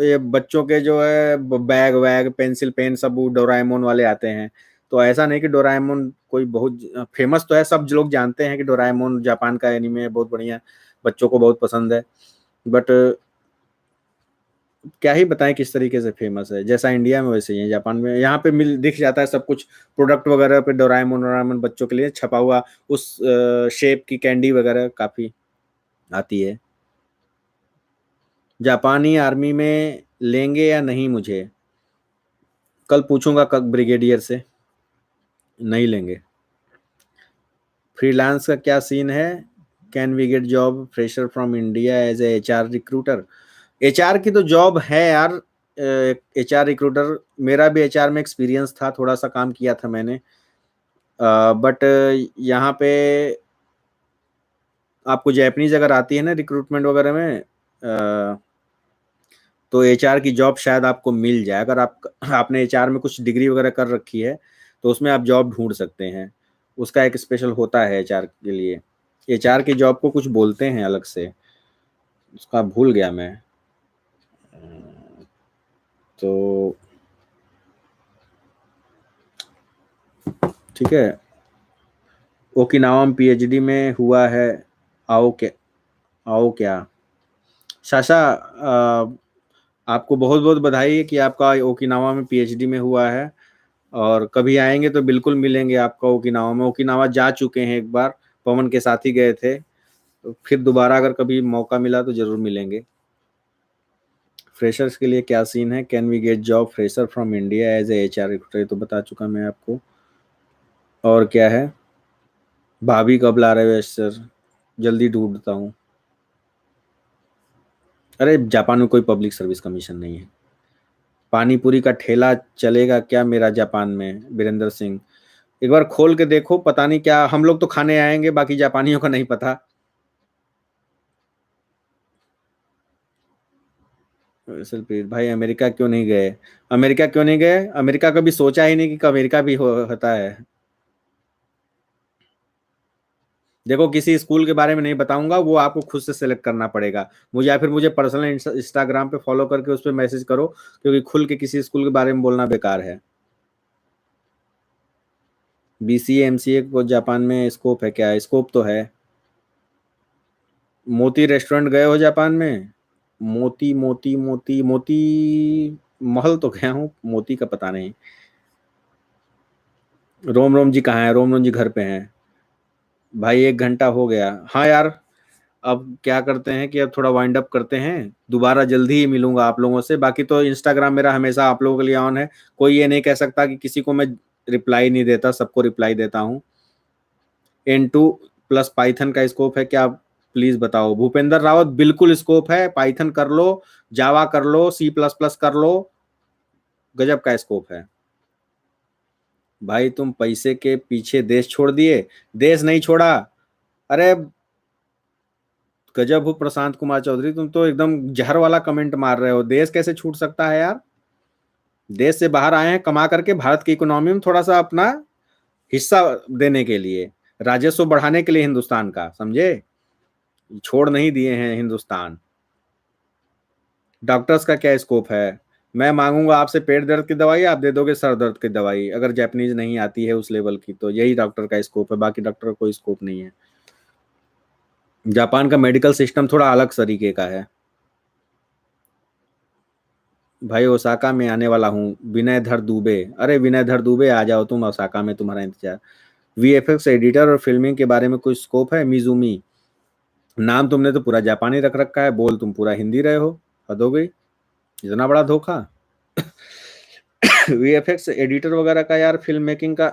ये बच्चों के जो है बैग वैग पेंसिल पेन सब वो डोराएमोन वाले आते हैं। तो ऐसा नहीं कि डोराएमोन कोई बहुत फेमस तो है, सब लोग जानते हैं कि डोराएमोन जापान का एनीमे है, बहुत बढ़िया, बच्चों को बहुत पसंद है। बट क्या ही बताएं किस तरीके से फेमस है, जैसा इंडिया में वैसे ही है जापान में। यहाँ पे मिल दिख जाता है सब कुछ, प्रोडक्ट वगैरह पे डोराएमोन डोराएमोन बच्चों के लिए छपा हुआ, उस शेप की कैंडी वगैरह काफी आती है। जापानी आर्मी में लेंगे या नहीं मुझे? कल पूछूंगा कल ब्रिगेडियर से। नहीं लेंगे। फ्रीलांस का क्या सीन है? Can we get job fresher from India as a HR recruiter? HR की तो जॉब है यार, एचआर रिक्रूटर। मेरा भी एचआर में एक्सपीरियंस था, थोड़ा सा काम किया था मैंने, बट यहाँ पे आपको जैपनीज अगर आती है ना रिक्रूटमेंट वगैरह में, तो एचआर की जॉब शायद आपको मिल जाए, अगर आप आपने एचआर में कुछ डिग्री वगैरह कर रखी है तो उसमें आप जॉब ढूंढ सकते हैं। उसका एक स्पेशल होता है एचआर के लिए, एचआर की जॉब को कुछ बोलते हैं अलग से, उसका भूल गया मैं। तो ठीक है, ओकिनावा में पीएचडी में हुआ है। आओ क्या, आओ क्या, साशा, आपको बहुत बहुत बधाई है कि आपका ओकिनावा में पीएचडी में हुआ है, और कभी आएंगे तो बिल्कुल मिलेंगे आपका ओकिनावा में। ओकिनावा जा चुके हैं एक बार, पवन के साथ ही गए थे, तो फिर दोबारा अगर कभी मौका मिला तो जरूर मिलेंगे। फ्रेशर्स के लिए क्या सीन है? Can we get job fresher from India as a HR recruiter? तो बता चुका मैं आपको। और क्या है? भाभी कब ला रहे हो सर? जल्दी ढूंढता हूँ। अरे जापान में कोई पब्लिक सर्विस कमीशन नहीं है। पानी पूरी का ठेला चलेगा क्या मेरा जापान में? वीरेंद्र सिंह, एक बार खोल के देखो, पता नहीं क्या, हम लोग तो खाने आएंगे, बाकी जापानियों का नहीं पता। सलप्रीत भाई, अमेरिका क्यों नहीं गए? अमेरिका क्यों नहीं गए? अमेरिका कभी सोचा ही नहीं कि अमेरिका भी होता है। देखो किसी स्कूल के बारे में नहीं बताऊंगा, वो आपको खुद से सिलेक्ट करना पड़ेगा मुझे, या फिर मुझे पर्सनल इंस्टाग्राम पे फॉलो करके उस पर मैसेज करो, क्योंकि खुल के किसी स्कूल के बारे में बोलना बेकार है। बीसीए एमसीए को जापान में स्कोप है क्या? स्कोप तो है। मोती रेस्टोरेंट गए हो जापान में? मोती मोती मोती मोती महल तो गया हूँ, मोती का पता नहीं। रोम रोम जी कहाँ है? रोम रोम जी घर पे हैं। भाई 1 घंटा हो गया। हाँ यार, अब क्या करते हैं कि अब थोड़ा वाइंड अप करते हैं, दोबारा जल्दी ही मिलूंगा आप लोगों से। बाकी तो इंस्टाग्राम मेरा हमेशा आप लोगों के लिए ऑन है, कोई ये नहीं कह सकता कि किसी को मैं रिप्लाई नहीं देता, सबको रिप्लाई देता हूँ। N2 प्लस पाइथन का स्कोप है क्या? प्लीज बताओ। भूपेंद्र रावत, बिल्कुल स्कोप है, पाइथन कर लो, जावा कर लो, सी प्लस प्लस कर लो, गजब का स्कोप है। भाई तुम पैसे के पीछे देश छोड़ दिए? देश नहीं छोड़ा। अरे गजब हो प्रशांत कुमार चौधरी, तुम तो एकदम जहर वाला कमेंट मार रहे हो। देश कैसे छूट सकता है यार? देश से बाहर आए हैं कमा करके भारत की इकोनॉमी में थोड़ा सा अपना हिस्सा देने के लिए, राजस्व बढ़ाने के लिए हिंदुस्तान का, समझे? छोड़ नहीं दिए हैं हिंदुस्तान। डॉक्टर्स का क्या स्कोप है? मैं मांगूंगा आपसे पेट दर्द की दवाई, आप दे दोगे सर दर्द की दवाई, अगर जापानीज नहीं आती है उस लेवल की, तो यही डॉक्टर का स्कोप है, बाकी डॉक्टर का कोई स्कोप नहीं है। जापान का मेडिकल सिस्टम थोड़ा अलग तरीके का है। भाई ओसाका में आने वाला हूँ, विनय धर दुबे। अरे विनय धर दुबे आ जाओ तुम, ओसाका में तुम्हारा इंतजार। वीएफएक्स एडिटर और फिल्मिंग के बारे में कुछ स्कोप है? मिजुमी। नाम तुमने तो पूरा जापानी रख रखा है, बोल तुम पूरा हिंदी रहे हो। हद हो गई, इतना बड़ा धोखा। वीएफएक्स एडिटर वगैरह का यार, फिल्म मेकिंग का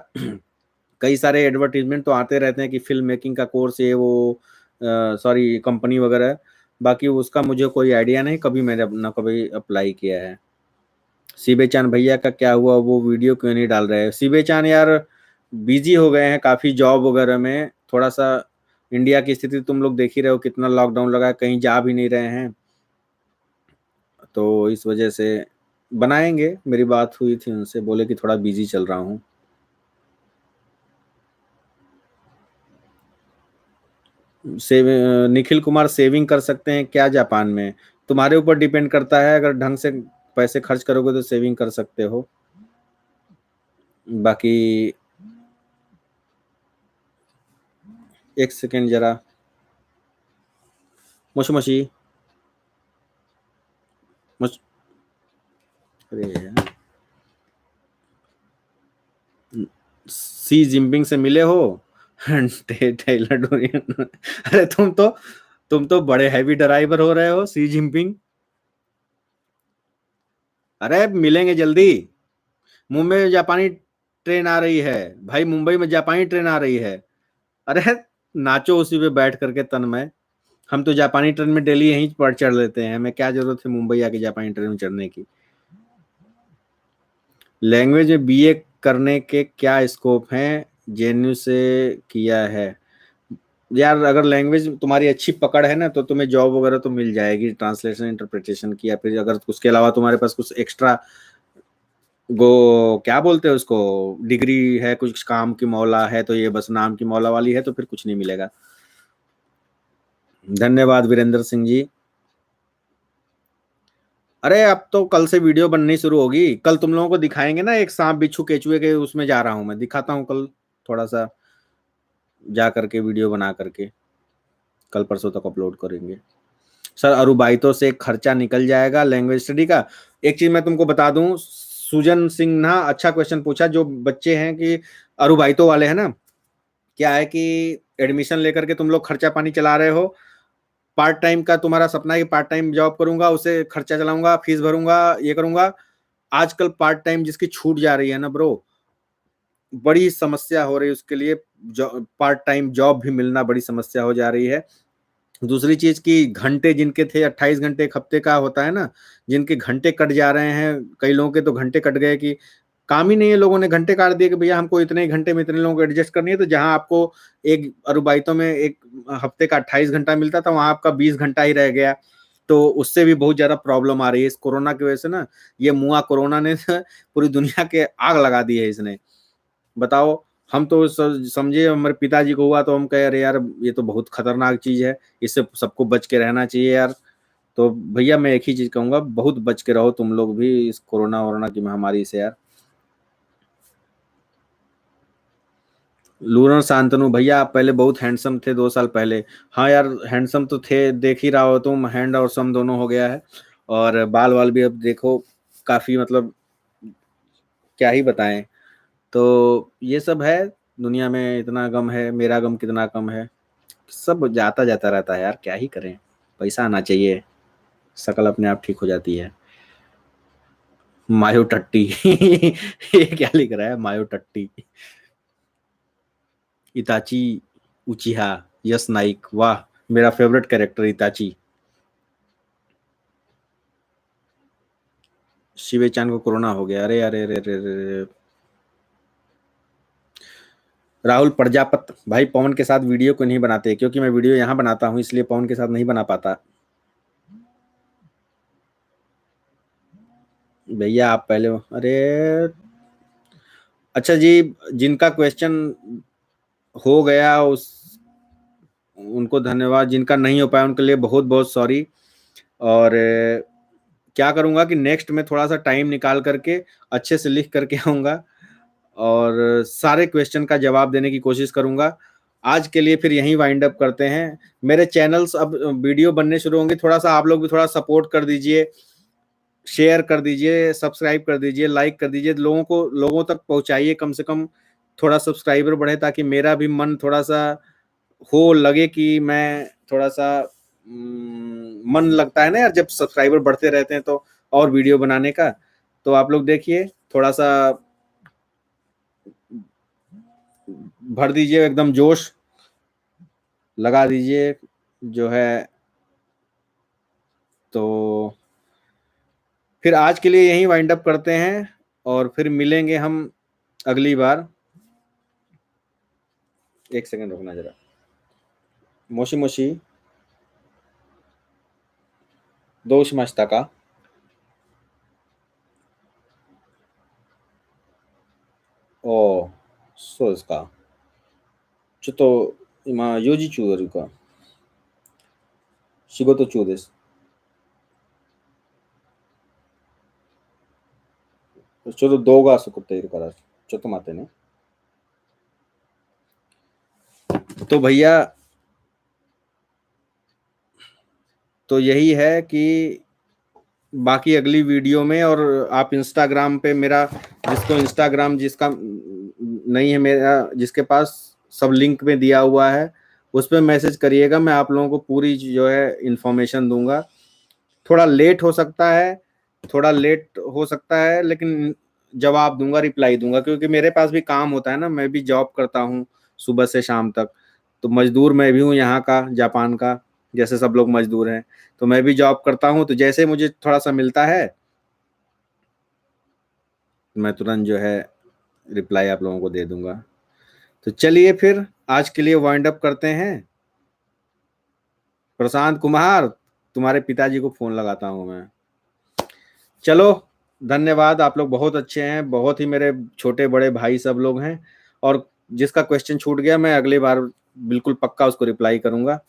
कई सारे एडवर्टीजमेंट तो आते रहते हैं कि फिल्म मेकिंग का कोर्स ये वो, सॉरी कंपनी वगैरह। बाकी उसका मुझे कोई आइडिया नहीं, कभी मैंने ना कभी अप्लाई किया है। सीबे चान भैया का क्या हुआ? वो वीडियो क्यों नहीं डाल रहे हैं? सीबे चान यार बिजी हो गए हैं काफी जॉब वगैरह में, थोड़ा सा। इंडिया की स्थिति तुम लोग देख ही रहे हो, कितना लॉकडाउन लगा है, कहीं जा भी नहीं रहे हैं, तो इस वजह से बनाएंगे। मेरी बात हुई थी उनसे, बोले कि थोड़ा बिजी चल रहा हूँ। सेव निखिल कुमार, सेविंग कर सकते हैं क्या जापान में? तुम्हारे ऊपर डिपेंड करता है, अगर ढंग से पैसे खर्च करोगे तो सेविंग कर सकते हो। बाकी एक सेकेंड जरा। मुशमशी मुश अरे यार, सी जिनपिंग से मिले हो? Taylor Dorian. अरे तुम तो बड़े हैवी ड्राइवर हो रहे हो, सी जिनपिंग। अरे मिलेंगे जल्दी। मुंबई में जापानी ट्रेन आ रही है। भाई मुंबई में जापानी ट्रेन आ रही है। अरे नाचो उसी पे बैठ करके तन में। हम तो जापानी ट्रेन में डेली यहीं पर चढ़ लेते हैं, हमें क्या जरूरत है मुंबई आके जापानी ट्रेन में चढ़ने की। लैंग्वेज में बीए करने के क्या स्कोप हैं? जेएनयू से किया है। यार अगर लैंग्वेज तुम्हारी अच्छी पकड़ है ना, तो तुम्हें जॉब वगैरह तो मिल जाएगी, ट्रांसलेशन इंटरप्रिटेशन की, या फिर अगर उसके अलावा तुम्हारे पास कुछ एक्स्ट्रा गो क्या बोलते हैं उसको, डिग्री है, कुछ काम की मौला है, तो ये बस नाम की मौला वाली है, तो फिर कुछ नहीं मिलेगा। धन्यवाद वीरेंद्र सिंह जी। अरे अब तो कल से वीडियो बननी शुरू होगी, कल तुम लोगों को दिखाएंगे ना, एक सांप बिच्छू केचुए के उसमें जा रहा हूं मैं, दिखाता हूँ कल थोड़ा सा जा करके वीडियो बना करके, कल परसों तक अपलोड करेंगे। सर अरुबाइतो से खर्चा निकल जाएगा लैंग्वेज स्टडी का? एक चीज मैं तुमको बता दूं, सुजन सिंह ना अच्छा क्वेश्चन पूछा, जो बच्चे हैं कि अरुबाइतो वाले हैं ना, क्या है कि एडमिशन लेकर के तुम लोग खर्चा पानी चला रहे हो, पार्ट टाइम का तुम्हारा सपना है कि पार्ट टाइम जॉब करूंगा, उसे खर्चा चलाऊंगा, फीस भरूंगा, ये करूंगा। आजकल पार्ट टाइम जिसकी छूट जा रही है ना ब्रो, बड़ी समस्या हो रही है उसके लिए, पार्ट टाइम जॉब भी मिलना बड़ी समस्या हो जा रही है। दूसरी चीज की घंटे जिनके थे 28 घंटे एक हफ्ते का होता है ना, जिनके घंटे कट जा रहे हैं, कई लोगों के तो घंटे कट गए कि काम ही नहीं है, लोगों ने घंटे काट दिए कि भैया हमको इतने घंटे में इतने लोगों को एडजस्ट करनी है, तो जहां आपको एक अरुबाइतों में एक हफ्ते का 28 घंटा मिलता था, वहां आपका 20 घंटा ही रह गया। तो उससे भी बहुत ज्यादा प्रॉब्लम आ रही है इस कोरोना की वजह से ना। ये मुआ कोरोना ने पूरी दुनिया के आग लगा दी है इसने। बताओ, हम तो समझे हमारे पिताजी को हुआ तो हम कहे अरे यार ये तो बहुत खतरनाक चीज है, इससे सबको बच के रहना चाहिए यार। तो भैया मैं एक ही चीज कहूंगा, बहुत बच के रहो तुम लोग भी इस कोरोना वोरोना की महामारी से यार। लूरन शांतनु भैया आप पहले बहुत हैंडसम थे 2 साल पहले। हाँ यार हैंडसम तो थे, देख ही रहा हो तुम, हैंड और सम दोनों हो गया है। और बाल वाल भी अब देखो काफी, मतलब क्या ही बताएं। तो ये सब है, दुनिया में इतना गम है, मेरा गम कितना कम है। सब जाता जाता रहता है यार, क्या ही करें। पैसा आना चाहिए, शकल अपने आप ठीक हो जाती है। मायो टट्टी ये क्या लिख रहा है मायो टट्टी। इताची उचिहा, यस नाइक, वाह मेरा फेवरेट कैरेक्टर इताची। शिवे चांद को कोरोना हो गया, अरे अरे अरे अरे अरे। राहुल प्रजापत भाई पवन के साथ वीडियो को नहीं बनाते, क्योंकि मैं वीडियो यहाँ बनाता हूँ इसलिए पवन के साथ नहीं बना पाता। भैया आप पहले, अरे अच्छा जी, जिनका क्वेश्चन हो गया उस उनको धन्यवाद, जिनका नहीं हो पाया उनके लिए बहुत बहुत सॉरी। और क्या करूंगा कि नेक्स्ट में थोड़ा सा टाइम निकाल करके अच्छे से लिख करके आऊंगा और सारे क्वेश्चन का जवाब देने की कोशिश करूंगा। आज के लिए फिर यहीं वाइंड अप करते हैं। मेरे चैनल्स अब वीडियो बनने शुरू होंगे, थोड़ा सा आप लोग भी थोड़ा सपोर्ट कर दीजिए, शेयर कर दीजिए, सब्सक्राइब कर दीजिए, लाइक कर दीजिए, लोगों तक पहुंचाइए, कम से कम थोड़ा सब्सक्राइबर बढ़े ताकि मेरा भी मन थोड़ा सा हो, लगे कि मैं थोड़ा सा मन लगता है ना यार जब सब्सक्राइबर बढ़ते रहते हैं तो, और वीडियो बनाने का। तो आप लोग देखिए थोड़ा सा भर दीजिए, एकदम जोश लगा दीजिए जो है। तो फिर आज के लिए यहीं वाइंड अप करते हैं और फिर मिलेंगे हम अगली बार। एक सेकंड रुकना जरा। मोशी मोशीどうしましたか。おー、そうですか。ちょっと今4時中あるか。仕事中です。ちょっと動画作っているから、ちょっと待ってね。तो भैया तो यही है कि बाकी अगली वीडियो में, और आप इंस्टाग्राम पे मेरा, जिसको इंस्टाग्राम जिसका नहीं है मेरा, जिसके पास सब लिंक में दिया हुआ है उस पर मैसेज करिएगा, मैं आप लोगों को पूरी जो है इंफॉर्मेशन दूंगा। थोड़ा लेट हो सकता है, थोड़ा लेट हो सकता है, लेकिन जवाब दूंगा, रिप्लाई दूंगा, क्योंकि मेरे पास भी काम होता है ना, मैं भी जॉब करता हूँ सुबह से शाम तक। तो मजदूर मैं भी हूँ यहाँ का, जापान का, जैसे सब लोग मजदूर हैं। तो मैं भी जॉब करता हूँ, तो जैसे मुझे थोड़ा सा मिलता है मैं तुरंत जो है रिप्लाई आप लोगों को दे दूंगा। तो चलिए फिर आज के लिए वाइंड अप करते हैं। प्रशांत कुमार, तुम्हारे पिताजी को फोन लगाता हूँ मैं। चलो धन्यवाद, आप लोग बहुत अच्छे हैं, बहुत ही मेरे छोटे बड़े भाई सब लोग हैं। और जिसका क्वेश्चन छूट गया मैं अगली बार बिल्कुल पक्का उसको रिप्लाई करूंगा।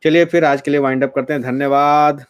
चलिए फिर आज के लिए वाइंड अप करते हैं, धन्यवाद।